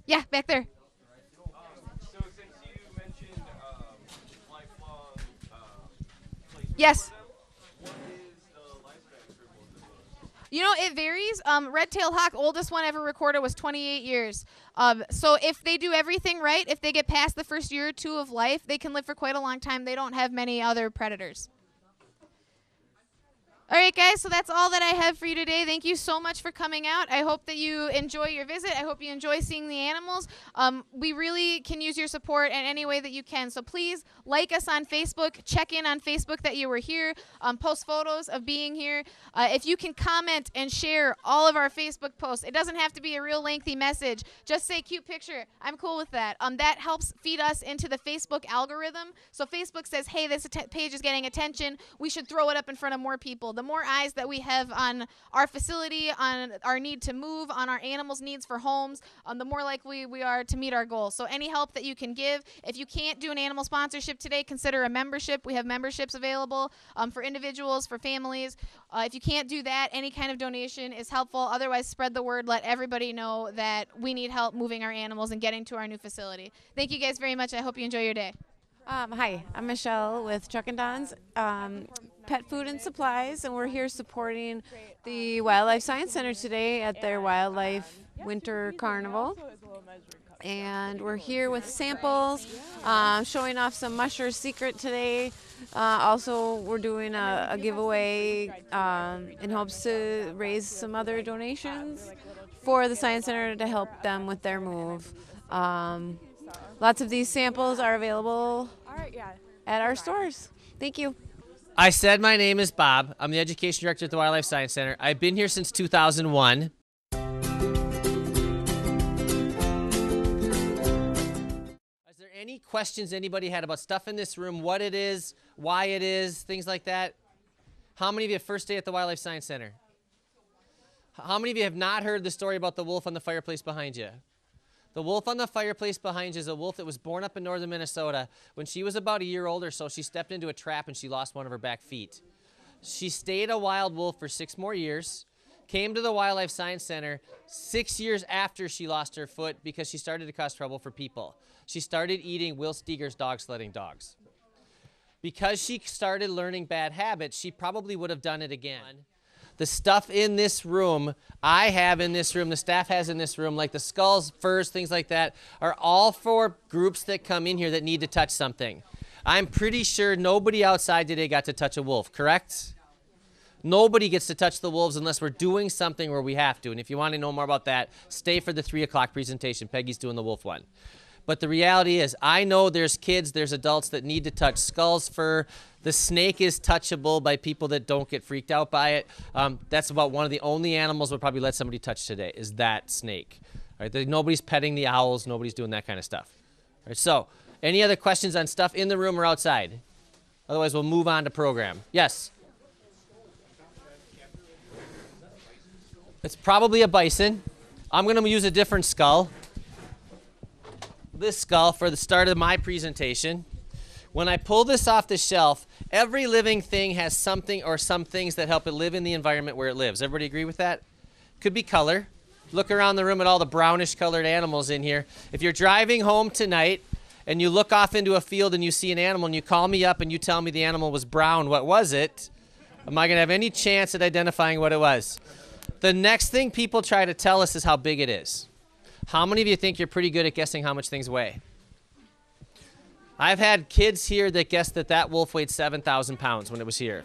Yeah, back there. So since you mentioned lifelong Yes. what is the lifespan for both of those? You know, it varies. Red-tailed hawk, oldest one ever recorded was 28 years. So if they do everything right, if they get past the first year or two of life, they can live for quite a long time. They don't have many other predators. All right, guys, so that's all that I have for you today. Thank you so much for coming out. I hope that you enjoy your visit. I hope you enjoy seeing the animals. We really can use your support in any way that you can. So please like us on Facebook. Check in on Facebook that you were here. Post photos of being here. If you can comment and share all of our Facebook posts, it doesn't have to be a real lengthy message. Just say cute picture. I'm cool with that. That helps feed us into the Facebook algorithm. So Facebook says, hey, this page is getting attention. We should throw it up in front of more people. The more eyes that we have on our facility, on our need to move, on our animals' needs for homes, the more likely we are to meet our goals. So any help that you can give. If you can't do an animal sponsorship today, consider a membership. We have memberships available for individuals, for families. If you can't do that, any kind of donation is helpful. Otherwise, spread the word. Let everybody know that we need help moving our animals and getting to our new facility. Thank you guys very much. I hope you enjoy your day. Hi, I'm Michelle with Chuck and Don's Pet Food and Supplies, and we're here supporting the Wildlife Science Center today at their Wildlife Winter Carnival. And we're here with samples, showing off some Musher Secret today. Also, we're doing a giveaway in hopes to raise some other donations for the Science Center to help them with their move. Lots of these samples are available at our stores. Thank you. I said my name is Bob. I'm the Education Director at the Wildlife Science Center. I've been here since 2001. Is there any questions anybody had about stuff in this room, what it is, why it is, things like that? How many of you have first day at the Wildlife Science Center? How many of you have not heard the story about the wolf on the fireplace behind you? The wolf on the fireplace behind you is a wolf that was born up in northern Minnesota. When she was about a year old or so, she stepped into a trap and she lost one of her back feet. She stayed a wild wolf for 6 more years, came to the Wildlife Science Center 6 years after she lost her foot because she started to cause trouble for people. She started eating Will Steger's dog sledding dogs. Because she started learning bad habits, she probably would have done it again. The stuff in this room, I have in this room, the staff has in this room, like the skulls, furs, things like that, are all for groups that come in here that need to touch something. I'm pretty sure nobody outside today got to touch a wolf, correct? Nobody gets to touch the wolves unless we're doing something where we have to. And if you want to know more about that, stay for the 3 o'clock presentation. Peggy's doing the wolf one. But the reality is, I know there's kids, there's adults that need to touch skulls, fur. The snake is touchable by people that don't get freaked out by it. That's about one of the only animals we'll probably let somebody touch today, is that snake. All right, nobody's petting the owls, nobody's doing that kind of stuff. All right, so, any other questions on stuff in the room or outside? Otherwise, we'll move on to program. Yes? It's probably a bison. I'm going to use a different skull. this skull for the start of my presentation. When I pull this off the shelf, every living thing has something or some things that help it live in the environment where it lives. Everybody agree with that? Could be color. Look around the room at all the brownish colored animals in here. If you're driving home tonight and you look off into a field and you see an animal and you call me up and you tell me the animal was brown, what was it? Am I going to have any chance at identifying what it was? The next thing people try to tell us is how big it is. How many of you think you're pretty good at guessing how much things weigh? I've had kids here that guessed that that wolf weighed 7,000 pounds when it was here.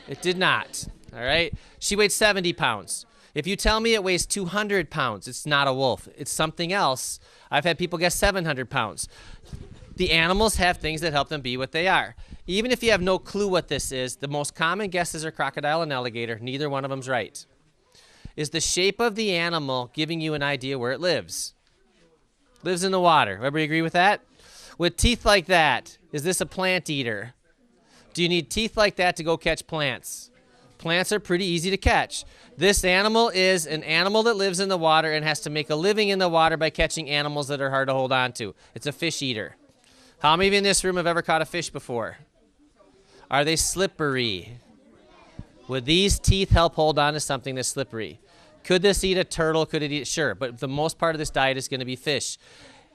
It did not, all right? She weighed 70 pounds. If you tell me it weighs 200 pounds, it's not a wolf. It's something else. I've had people guess 700 pounds. The animals have things that help them be what they are. Even if you have no clue what this is, the most common guesses are crocodile and alligator. Neither one of them's right. Is the shape of the animal giving you an idea where it lives? Lives in the water. Everybody agree with that? With teeth like that, is this a plant eater? Do you need teeth like that to go catch plants? Plants are pretty easy to catch. This animal is an animal that lives in the water and has to make a living in the water by catching animals that are hard to hold on to. It's a fish eater. How many of you in this room have ever caught a fish before? Are they slippery? Would these teeth help hold on to something that's slippery? Could this eat a turtle? Could it eat? Sure, but the most part of this diet is going to be fish.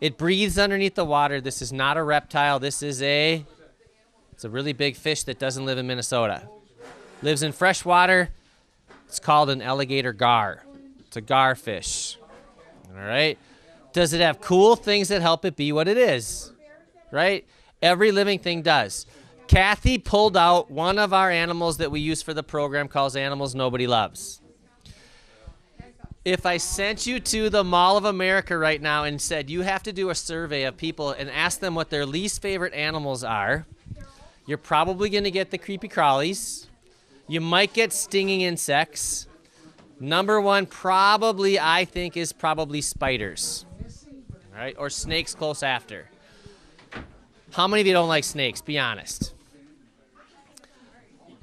It breathes underneath the water. This is not a reptile. This is it's a really big fish that doesn't live in Minnesota. Lives in fresh water. It's called an alligator gar. It's a gar fish. All right. Does it have cool things that help it be what it is? Right? Every living thing does. Kathy pulled out one of our animals that we use for the program called Animals Nobody Loves. If I sent you to the Mall of America right now and said you have to do a survey of people and ask them what their least favorite animals are, you're probably going to get the creepy crawlies. You might get stinging insects. Number one probably, I think, is probably spiders. All right? Or snakes close after. How many of you don't like snakes? Be honest.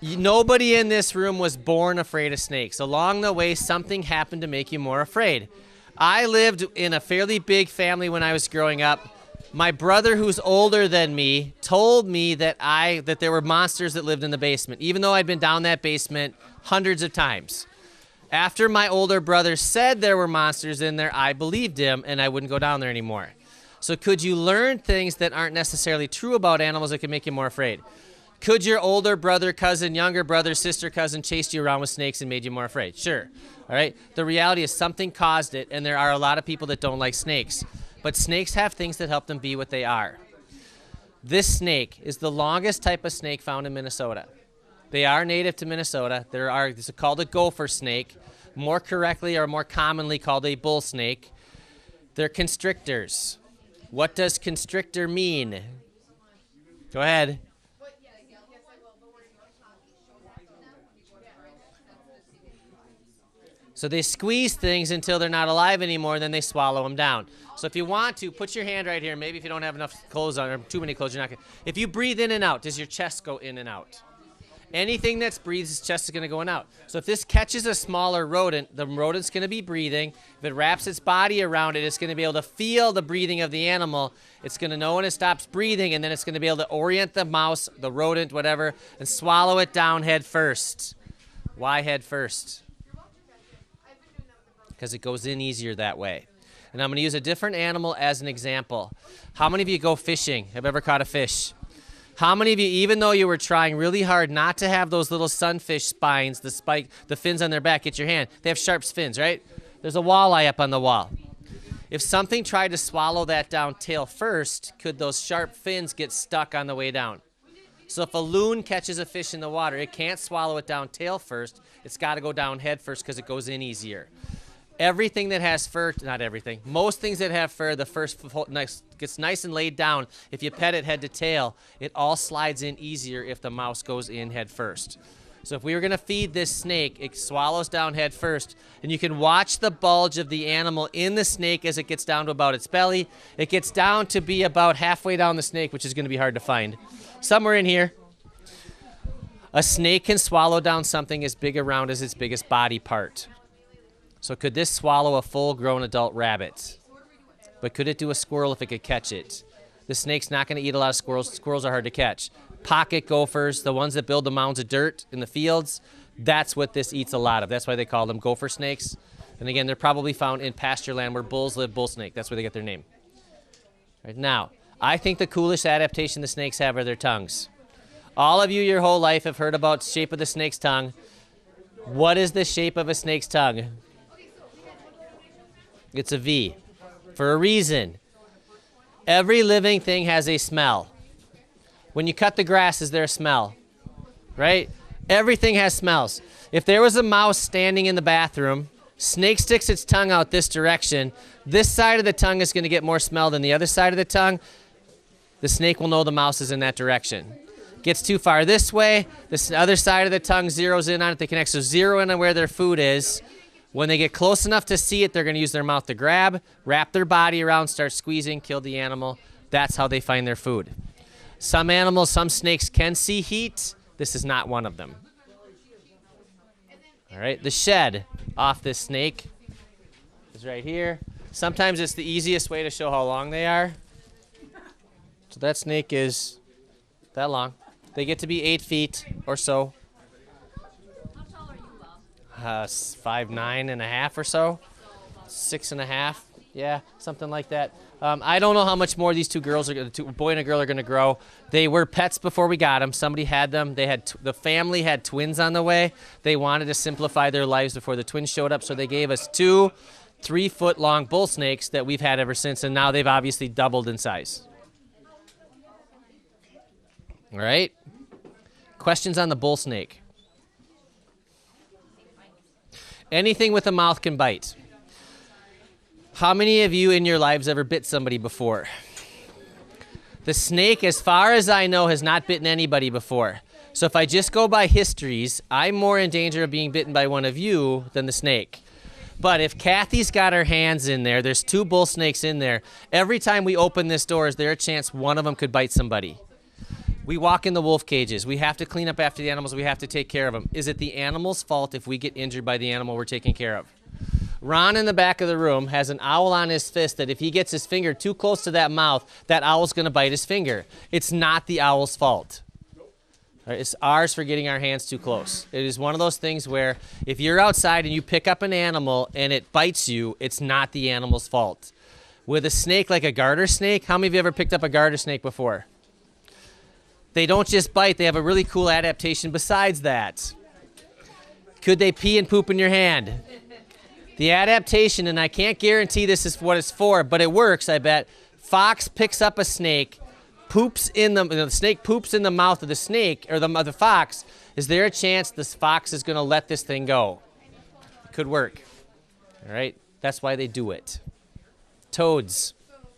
Nobody in this room was born afraid of snakes. Along the way, something happened to make you more afraid. I lived in a fairly big family when I was growing up. My brother, who's older than me, told me that there were monsters that lived in the basement, even though I'd been down that basement hundreds of times. After my older brother said there were monsters in there, I believed him, and I wouldn't go down there anymore. So could you learn things that aren't necessarily true about animals that can make you more afraid? Could your older brother, cousin, younger brother, sister, cousin chase you around with snakes and made you more afraid? Sure. All right. The reality is something caused it, and there are a lot of people that don't like snakes. But snakes have things that help them be what they are. This snake is the longest type of snake found in Minnesota. They are native to Minnesota. This is called a gopher snake, more correctly or more commonly called a bull snake. They're constrictors. What does constrictor mean? Go ahead. So they squeeze things until they're not alive anymore, and then they swallow them down. So if you want to, put your hand right here. Maybe if you don't have enough clothes on or too many clothes, you're not going to. If you breathe in and out, does your chest go in and out? Anything that breathes, its chest is going to go in and out. So if this catches a smaller rodent, the rodent's going to be breathing. If it wraps its body around it, it's going to be able to feel the breathing of the animal. It's going to know when it stops breathing, and then it's going to be able to orient the mouse, the rodent, whatever, and swallow it down head first. Why head first? Because it goes in easier that way. And I'm going to use a different animal as an example. How many of you go fishing? Have ever caught a fish? How many of you, even though you were trying really hard not to have those little sunfish spines, the fins on their back, get your hand, they have sharp fins, right? There's a walleye up on the wall. If something tried to swallow that down tail first, could those sharp fins get stuck on the way down? So if a loon catches a fish in the water, it can't swallow it down tail first. It's got to go down head first because it goes in easier. Everything that has fur, not everything, most things that have fur, the first gets nice and laid down. If you pet it head to tail, it all slides in easier if the mouse goes in head first. So if we were going to feed this snake, it swallows down head first, and you can watch the bulge of the animal in the snake as it gets down to about its belly. It gets down to be about halfway down the snake, which is going to be hard to find. Somewhere in here. A snake can swallow down something as big around as its biggest body part. So could this swallow a full-grown adult rabbit? but could it do a squirrel if it could catch it? The snake's not going to eat a lot of squirrels. Squirrels are hard to catch. Pocket gophers, the ones that build the mounds of dirt in the fields, that's what this eats a lot of. That's why they call them gopher snakes. And again, they're probably found in pasture land where bulls live, bull snake. That's where they get their name. Right now, I think the coolest adaptation the snakes have are their tongues. All of you your whole life have heard about the shape of the snake's tongue. What is the shape of a snake's tongue? It's a V. For a reason. Every living thing has a smell. When you cut the grass, is there a smell? Right? Everything has smells. If there was a mouse standing in the bathroom, snake sticks its tongue out this direction, this side of the tongue is going to get more smell than the other side of the tongue. The snake will know the mouse is in that direction. Gets too far this way, this other side of the tongue zeroes in on it, they connect. So zero in on where their food is. When they get close enough to see it, they're going to use their mouth to grab, wrap their body around, start squeezing, kill the animal. That's how they find their food. Some animals, some snakes can see heat. This is not one of them. All right, the shed off this snake is right here. Sometimes it's the easiest way to show how long they are. So that snake is that long. They get to be 8 feet or so. How tall are you, Bob? 5'9.5" or so. 6.5. Yeah, something like that. I don't know how much more these two girls are, a boy and a girl, are going to grow. They were pets before we got them. Somebody had them. They had the family had twins on the way. They wanted to simplify their lives before the twins showed up, so they gave us 2 3-foot-long bull snakes that we've had ever since, and now they've obviously doubled in size. All right. Questions on the bull snake? Anything with a mouth can bite. How many of you in your lives ever bit somebody before? The snake, as far as I know, has not bitten anybody before. So if I just go by histories, I'm more in danger of being bitten by one of you than the snake. But if Kathy's got her hands in there, there's 2 bull snakes in there. Every time we open this door, is there a chance one of them could bite somebody? We walk in the wolf cages. We have to clean up after the animals. We have to take care of them. Is it the animal's fault if we get injured by the animal we're taking care of? Ron in the back of the room has an owl on his fist that if he gets his finger too close to that mouth, that owl's going to bite his finger. It's not the owl's fault. Right, it's ours for getting our hands too close. It is one of those things where if you're outside and you pick up an animal and it bites you, it's not the animal's fault. With a snake like a garter snake, how many of you ever picked up a garter snake before? They don't just bite, they have a really cool adaptation besides that. Could they pee and poop in your hand? The adaptation, and I can't guarantee this is what it's for, but it works, I bet. Fox picks up a snake, poops in the snake poops in the mouth of the snake, or the fox. Is there a chance this fox is going to let this thing go? It could work. All right? That's why they do it. Toads,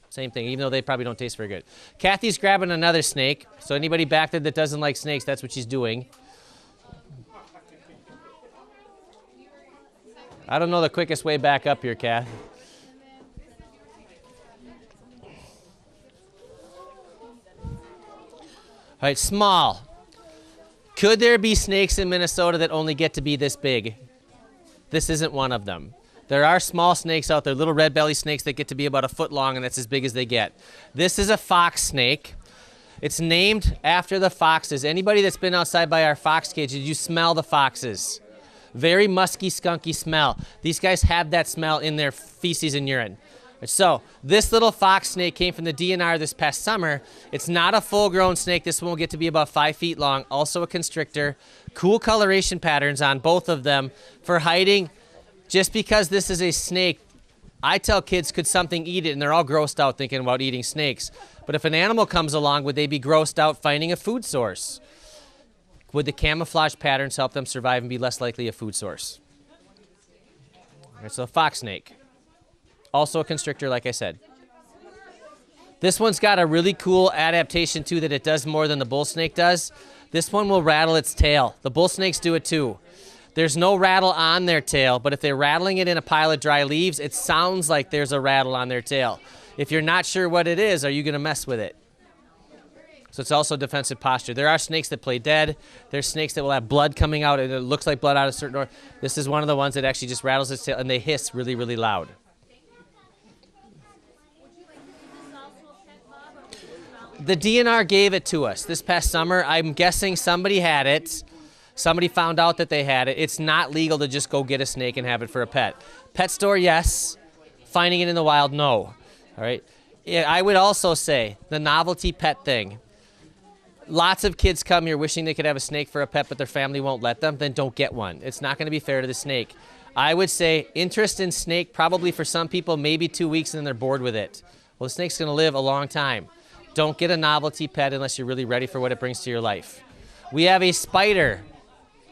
same thing, even though they probably don't taste very good. Kathy's grabbing another snake, so anybody back there that doesn't like snakes, that's what she's doing. I don't know the quickest way back up here, Kath. All right, small. Could there be snakes in Minnesota that only get to be this big? This isn't one of them. There are small snakes out there, little red belly snakes that get to be about 1 foot long, and that's as big as they get. This is a fox snake. It's named after the foxes. Anybody that's been outside by our fox cage, did you smell the foxes? Very musky, skunky smell. These guys have that smell in their feces and urine. So this little fox snake came from the DNR this past summer. It's not a full-grown snake. This one will get to be about 5 feet long. Also a constrictor. Cool coloration patterns on both of them for hiding. Just because this is a snake, I tell kids, could something eat it? And they're all grossed out thinking about eating snakes. But if an animal comes along, would they be grossed out finding a food source? Would the camouflage patterns help them survive and be less likely a food source? All right, so a fox snake. Also a constrictor, like I said. This one's got a really cool adaptation, too, that it does more than the bull snake does. This one will rattle its tail. The bull snakes do it, too. There's no rattle on their tail, but if they're rattling it in a pile of dry leaves, it sounds like there's a rattle on their tail. If you're not sure what it is, are you going to mess with it? So it's also defensive posture. There are snakes that play dead. There's snakes that will have blood coming out, and it looks like blood out of a certain order. This is one of the ones that actually just rattles its tail, and they hiss really, really loud. The DNR gave it to us this past summer. I'm guessing somebody had it. Somebody found out that they had it. It's not legal to just go get a snake and have it for a pet. Pet store, yes. Finding it in the wild, no. All right. Yeah, I would also say the novelty pet thing. Lots of kids come here wishing they could have a snake for a pet, but their family won't let them. Then don't get one. It's not going to be fair to the snake. I would say interest in snake probably for some people maybe 2 weeks and then they're bored with it. Well, the snake's going to live a long time. Don't get a novelty pet unless you're really ready for what it brings to your life. We have a spider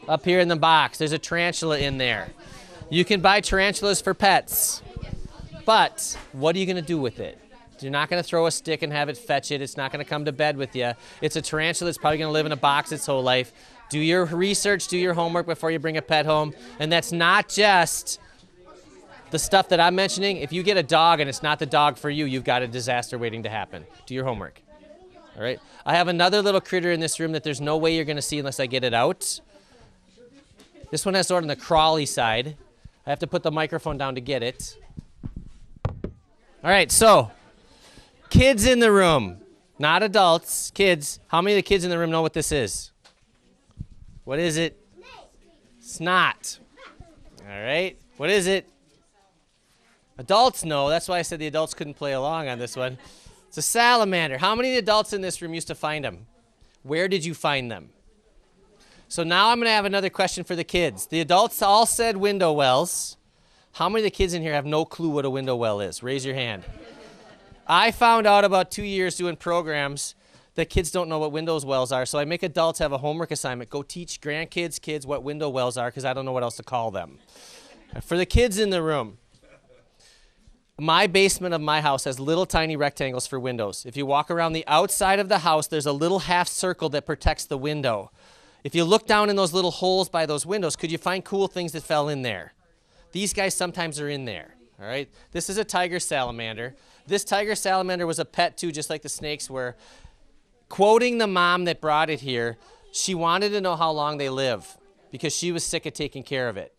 up here in the box. There's a tarantula in there. You can buy tarantulas for pets, but what are you going to do with it? You're not going to throw a stick and have it fetch it. It's not going to come to bed with you. It's a tarantula that's probably going to live in a box its whole life. Do your research, do your homework before you bring a pet home. And that's not just the stuff that I'm mentioning. If you get a dog and it's not the dog for you, you've got a disaster waiting to happen. Do your homework. All right? I have another little critter in this room that there's no way you're going to see unless I get it out. This one has sort of the crawly side. I have to put the microphone down to get it. All right, so kids in the room, not adults, kids. How many of the kids in the room know what this is? What is it? Snot. All right, what is it? Adults know. That's why I said the adults couldn't play along on this one. It's a salamander. How many adults in this room used to find them? Where did you find them? So now I'm going to have another question for the kids. The adults all said window wells. How many of the kids in here have no clue what a window well is? Raise your hand. I found out about 2 years doing programs that kids don't know what window wells are, so I make adults have a homework assignment. Go teach grandkids, kids what window wells are because I don't know what else to call them. For the kids in the room, my basement of my house has little tiny rectangles for windows. If you walk around the outside of the house, there's a little half circle that protects the window. If you look down in those little holes by those windows, could you find cool things that fell in there? These guys sometimes are in there, all right? This is a tiger salamander. This tiger salamander was a pet too, just like the snakes were. Quoting the mom that brought it here, she wanted to know how long they live because she was sick of taking care of it.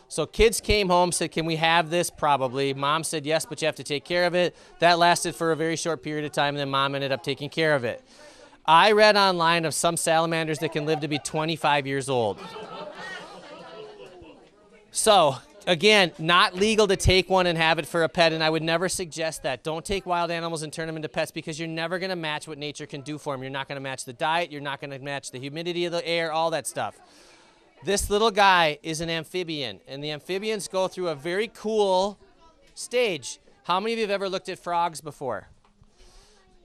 So kids came home, said, can we have this? Probably. Mom said, yes, but you have to take care of it. That lasted for a very short period of time, and then mom ended up taking care of it. I read online of some salamanders that can live to be 25 years old. So, again, not legal to take one and have it for a pet, and I would never suggest that. Don't take wild animals and turn them into pets because you're never going to match what nature can do for them. You're not going to match the diet. You're not going to match the humidity of the air, all that stuff. This little guy is an amphibian, and the amphibians go through a very cool stage. How many of you have ever looked at frogs before?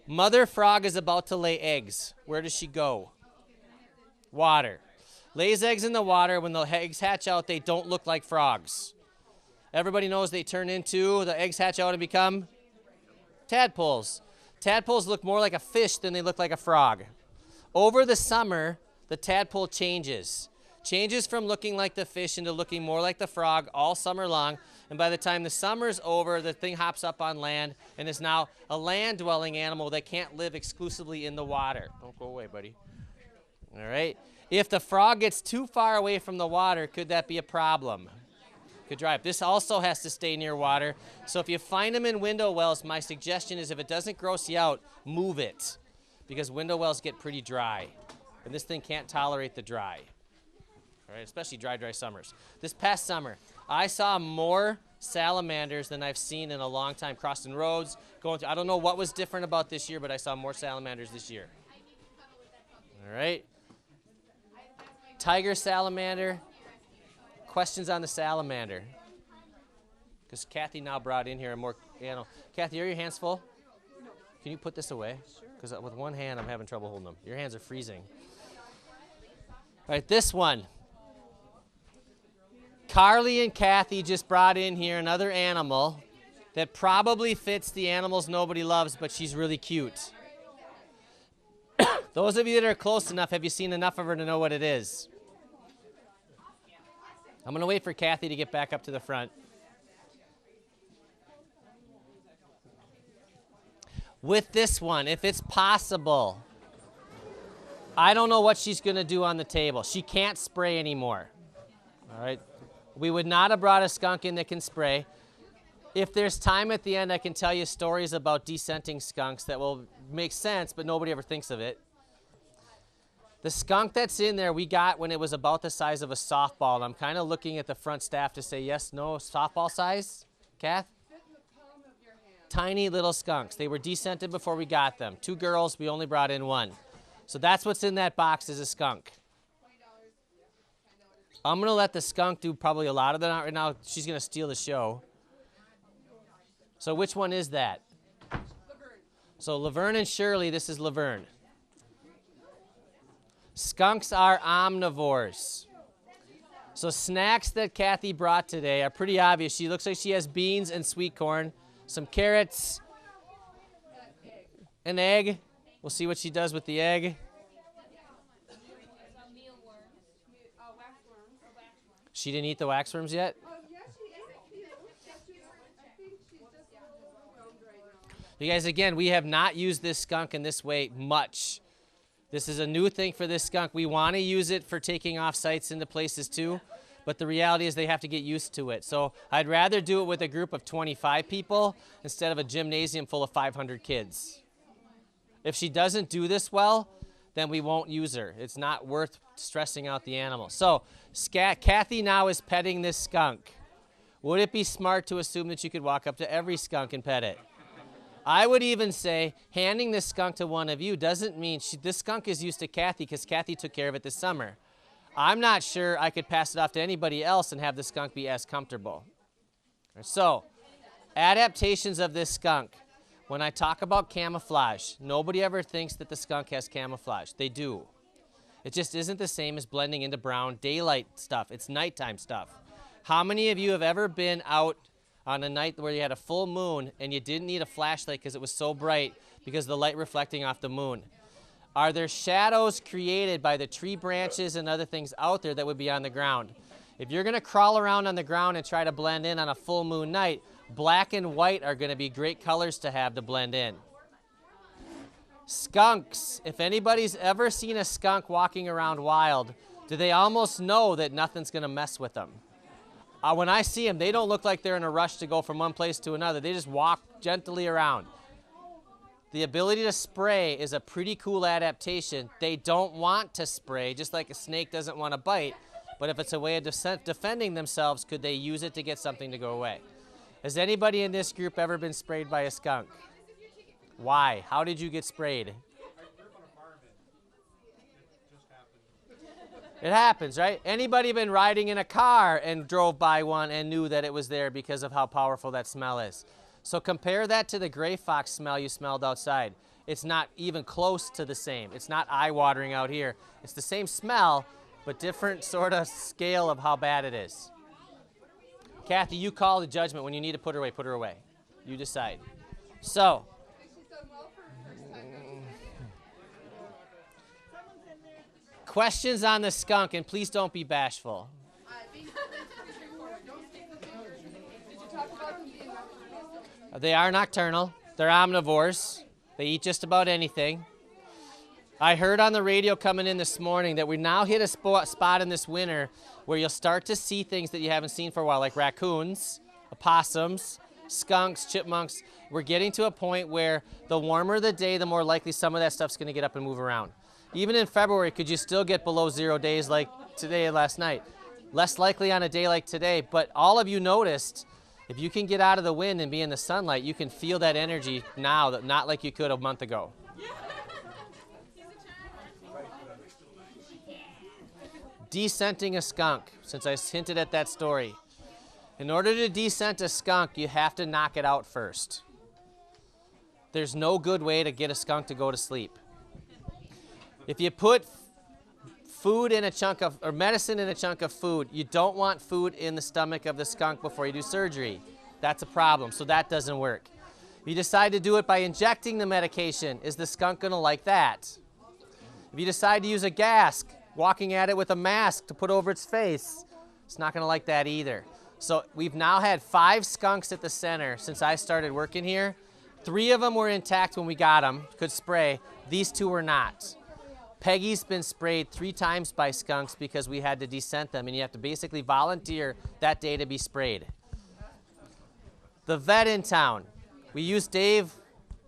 Mother frog is about to lay eggs. Where does she go? Water. Lays eggs in the water. When the eggs hatch out, they don't look like frogs. Everybody knows they turn into, the eggs hatch out and become tadpoles. Tadpoles look more like a fish than they look like a frog. Over the summer, the tadpole changes. Changes from looking like the fish into looking more like the frog all summer long. And by the time the summer's over, the thing hops up on land and is now a land-dwelling animal that can't live exclusively in the water. Don't go away, buddy. All right. If the frog gets too far away from the water, could that be a problem? Could dry up. This also has to stay near water. So if you find them in window wells, my suggestion is if it doesn't gross you out, move it. Because window wells get pretty dry. And this thing can't tolerate the dry. All right, especially dry summers. This past summer, I saw more salamanders than I've seen in a long time crossing roads, going through. I don't know what was different about this year, but I saw more salamanders this year. All right. Tiger salamander. Questions on the salamander? Because Kathy now brought in here a more animal. Kathy, are your hands full? Can you put this away? Because with one hand, I'm having trouble holding them. Your hands are freezing. All right, this one. Carly and Kathy just brought in here another animal that probably fits the animals nobody loves, but she's really cute. Those of you that are close enough, have you seen enough of her to know what it is? I'm going to wait for Kathy to get back up to the front. With this one, if it's possible, I don't know what she's going to do on the table. She can't spray anymore. All right? We would not have brought a skunk in that can spray. If there's time at the end, I can tell you stories about descenting skunks that will make sense, but nobody ever thinks of it. The skunk that's in there we got when it was about the size of a softball. And I'm kind of looking at the front staff to say yes, no, softball size, Kath? Tiny little skunks. They were descented before we got them. 2 girls, we only brought in 1. So that's what's in that box is a skunk. I'm going to let the skunk do probably a lot of that right now. She's going to steal the show. So which one is that? So Laverne and Shirley, this is Laverne. Skunks are omnivores. So snacks that Kathy brought today are pretty obvious. She looks like she has beans and sweet corn, some carrots, an egg. We'll see what she does with the egg. She didn't eat the waxworms yet? You guys, again, we have not used this skunk in this way much. This is a new thing for this skunk. We want to use it for taking off sites into places too, but the reality is they have to get used to it. So I'd rather do it with a group of 25 people instead of a gymnasium full of 500 kids. If she doesn't do this well, then we won't use her. It's not worth stressing out the animal. So Kathy now is petting this skunk. Would it be smart to assume that you could walk up to every skunk and pet it? I would even say handing this skunk to one of you doesn't mean this skunk is used to Kathy because Kathy took care of it this summer. I'm not sure I could pass it off to anybody else and have the skunk be as comfortable. So, adaptations of this skunk. When I talk about camouflage, nobody ever thinks that the skunk has camouflage. They do. It just isn't the same as blending into brown daylight stuff. It's nighttime stuff. How many of you have ever been out on a night where you had a full moon and you didn't need a flashlight because it was so bright because of the light reflecting off the moon? Are there shadows created by the tree branches and other things out there that would be on the ground? If you're going to crawl around on the ground and try to blend in on a full moon night, black and white are going to be great colors to have to blend in. Skunks. If anybody's ever seen a skunk walking around wild, do they almost know that nothing's going to mess with them? When I see them, they don't look like they're in a rush to go from one place to another. They just walk gently around. The ability to spray is a pretty cool adaptation. They don't want to spray, just like a snake doesn't want to bite. But if it's a way of defending themselves, could they use it to get something to go away? Has anybody in this group ever been sprayed by a skunk? Why? How did you get sprayed? It happens, right? Anybody been riding in a car and drove by one and knew that it was there because of how powerful that smell is? So compare that to the gray fox smell you smelled outside. It's not even close to the same. It's not eye-watering out here. It's the same smell, but different sort of scale of how bad it is. Kathy, you call the judgment. When you need to put her away. You decide. So, questions on the skunk, and please don't be bashful. They are nocturnal. They're omnivores. They eat just about anything. I heard on the radio coming in this morning that we now hit a spot in this winter where you'll start to see things that you haven't seen for a while, like raccoons, opossums, skunks, chipmunks. We're getting to a point where the warmer the day, the more likely some of that stuff's going to get up and move around. Even in February, could you still get below 0 days like today and last night? Less likely on a day like today, but all of you noticed, if you can get out of the wind and be in the sunlight, you can feel that energy now, not like you could a month ago. Descenting a skunk, since I hinted at that story. In order to descent a skunk, you have to knock it out first. There's no good way to get a skunk to go to sleep. If you put food in a chunk of, or medicine in a chunk of food, you don't want food in the stomach of the skunk before you do surgery. That's a problem, so that doesn't work. If you decide to do it by injecting the medication, is the skunk gonna like that? If you decide to use a gas, walking at it with a mask to put over its face, it's not gonna like that either. So we've now had 5 skunks at the center since I started working here. 3 of them were intact when we got them, could spray. These 2 were not. Peggy's been sprayed 3 times by skunks because we had to descent them, and you have to basically volunteer that day to be sprayed. The vet in town. We used Dave,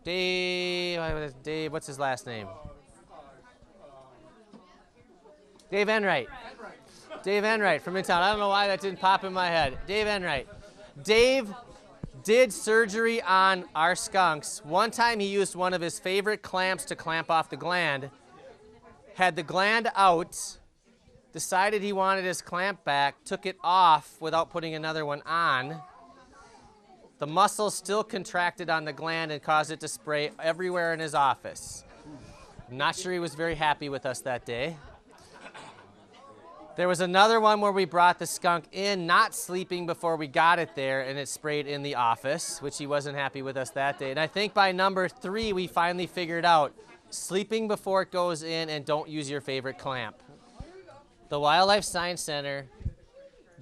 what's his last name? Dave Enright. Dave Enright from in town. I don't know why that didn't pop in my head. Dave Enright. Dave did surgery on our skunks. One time he used one of his favorite clamps to clamp off the gland, had the gland out, decided he wanted his clamp back, took it off without putting another one on. The muscle still contracted on the gland and caused it to spray everywhere in his office. I'm not sure he was very happy with us that day. There was another one where we brought the skunk in, not sleeping before we got it there, and it sprayed in the office, which he wasn't happy with us that day. And I think by number 3, we finally figured out sleeping before it goes in and don't use your favorite clamp. The Wildlife Science Center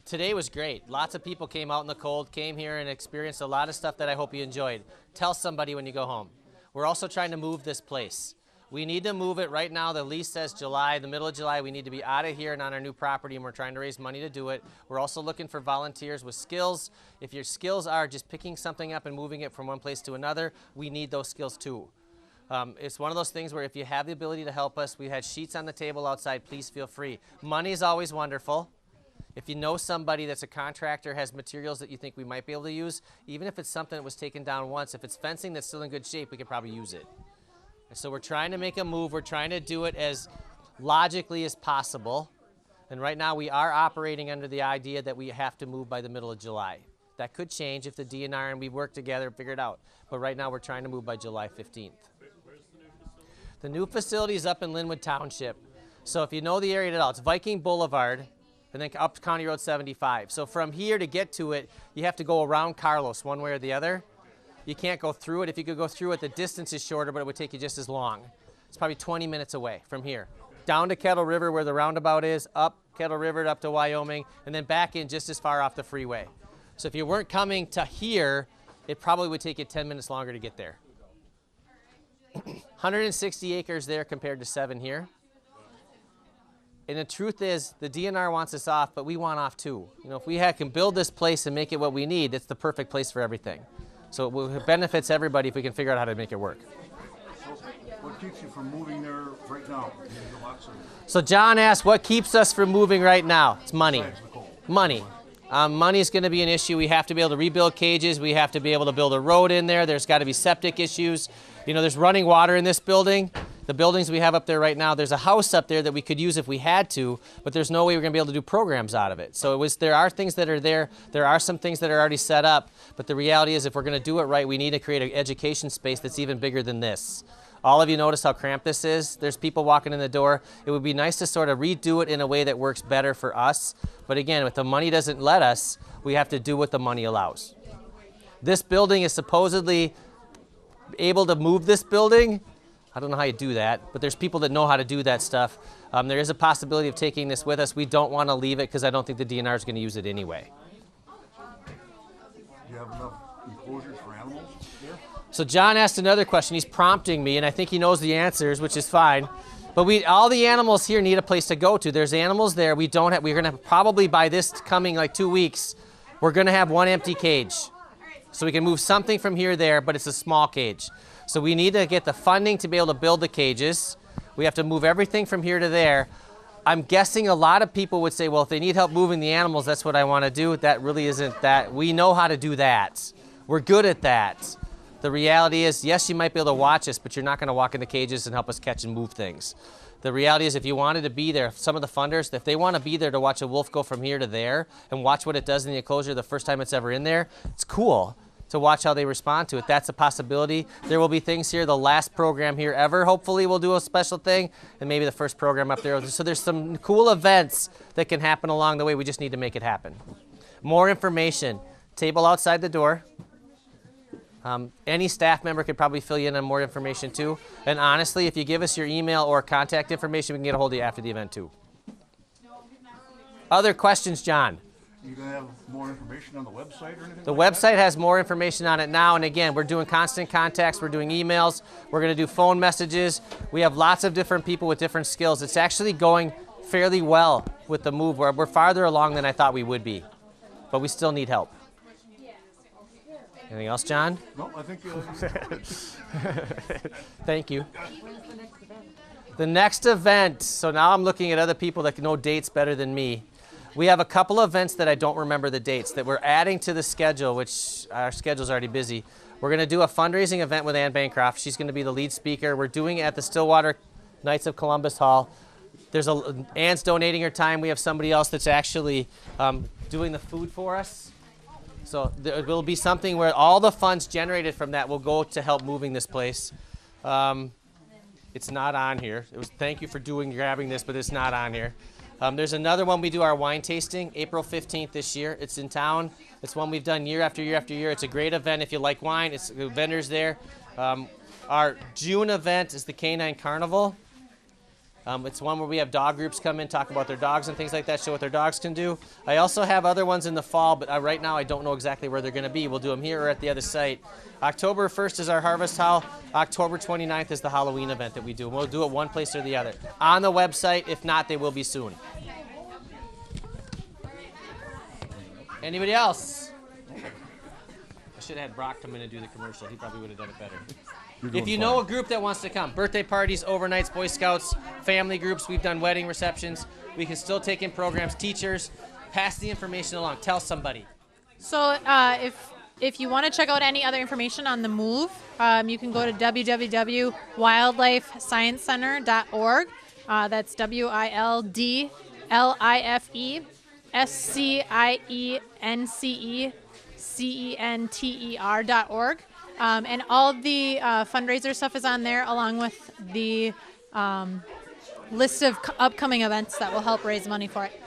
today was great. Lots of people came out in the cold, came here and experienced a lot of stuff that I hope you enjoyed. Tell somebody when you go home. We're also trying to move this place. We need to move it right now. The lease says July, the middle of July. We need to be out of here and on our new property, and we're trying to raise money to do it. We're also looking for volunteers with skills. If your skills are just picking something up and moving it from one place to another, we need those skills too. It's one of those things where if you have the ability to help us, we had sheets on the table outside, please feel free. Money is always wonderful. If you know somebody that's a contractor, has materials that you think we might be able to use, even if it's something that was taken down once, if it's fencing that's still in good shape, we could probably use it. And so we're trying to make a move. We're trying to do it as logically as possible. And right now we are operating under the idea that we have to move by the middle of July. That could change if the DNR and we work together and figure it out. But right now we're trying to move by July 15th. The new facility is up in Linwood Township. So if you know the area at all, it's Viking Boulevard and then up County Road 75. So from here to get to it, you have to go around Carlos one way or the other. You can't go through it. If you could go through it, the distance is shorter, but it would take you just as long. It's probably 20 minutes away from here. Down to Kettle River where the roundabout is, up Kettle River up to Wyoming, and then back in just as far off the freeway. So if you weren't coming to here, it probably would take you 10 minutes longer to get there. 160 acres there compared to 7 here. And the truth is, the DNR wants us off, but we want off too. You know, if we can build this place and make it what we need, it's the perfect place for everything. So it benefits everybody if we can figure out how to make it work. So what keeps you from moving there right now? So John asked, what keeps us from moving right now? It's money. Money. Money is going to be an issue. We have to be able to rebuild cages. We have to be able to build a road in there. There's got to be septic issues. You know, there's running water in this building. The buildings we have up there right now, there's a house up there that we could use if we had to, but there's no way we're going to be able to do programs out of it. So there are things that are there. There are some things that are already set up, but the reality is if we're going to do it right, we need to create an education space that's even bigger than this. All of you notice how cramped this is. There's people walking in the door. It would be nice to sort of redo it in a way that works better for us. But again, if the money doesn't let us, we have to do what the money allows. This building is supposedly able to move this building. I don't know how you do that, but there's people that know how to do that stuff. There is a possibility of taking this with us. We don't want to leave it because I don't think the DNR is going to use it anyway. Do you have enough enclosures for animals there? So John asked another question. He's prompting me, and I think he knows the answers, which is fine. But all the animals here need a place to go to. There's animals there. We're going to probably by this coming like 2 weeks, we're going to have one empty cage. So we can move something from here to there, but it's a small cage. So we need to get the funding to be able to build the cages. We have to move everything from here to there. I'm guessing a lot of people would say, well, if they need help moving the animals, that's what I want to do. That really isn't that. We know how to do that. We're good at that. The reality is, yes, you might be able to watch us, but you're not going to walk in the cages and help us catch and move things. The reality is if you wanted to be there, some of the funders, if they want to be there to watch a wolf go from here to there and watch what it does in the enclosure the first time it's ever in there, it's cool to watch how they respond to it. That's a possibility. There will be things here. The last program here ever, hopefully, we'll do a special thing, and maybe the first program up there. So there's some cool events that can happen along the way. We just need to make it happen. More information. Table outside the door. Any staff member could probably fill you in on more information too. And honestly, if you give us your email or contact information, we can get a hold of you after the event too. Other questions, John? Are you going to have more information on the website or anything? The website has more information on it now, and again, we're doing constant contacts, we're doing emails, we're going to do phone messages. We have lots of different people with different skills. It's actually going fairly well with the move. We're farther along than I thought we would be, but we still need help. Anything else, John? No, I think Thank you. The next event, so now I'm looking at other people that know dates better than me. We have a couple of events that I don't remember the dates that we're adding to the schedule, which our schedule's already busy. We're going to do a fundraising event with Ann Bancroft. She's going to be the lead speaker. We're doing it at the Stillwater Knights of Columbus Hall. Ann's donating her time. We have somebody else that's actually doing the food for us. So there will be something where all the funds generated from that will go to help moving this place. It's not on here. Thank you for grabbing this, but it's not on here. There's another one we do our wine tasting, April 15th this year. It's in town. It's one we've done year after year after year. It's a great event if you like wine. It's the vendors there. Our June event is the Canine Carnival. It's one where we have dog groups come in, talk about their dogs and things like that, show what their dogs can do. I also have other ones in the fall, but right now I don't know exactly where they're going to be. We'll do them here or at the other site. October 1st is our Harvest Howl. October 29th is the Halloween event that we do. We'll do it one place or the other. On the website, if not, they will be soon. Anybody else? I should have had Brock come in and do the commercial. He probably would have done it better. If you know a group that wants to come, birthday parties, overnights, Boy Scouts, family groups, we've done wedding receptions. We can still take in programs, teachers, pass the information along, tell somebody. So if you want to check out any other information on the move, you can go to www.wildlifesciencecenter.org. That's WILDLIFESCIENCECENTER.org. And all of the fundraiser stuff is on there, along with the list of upcoming events that will help raise money for it.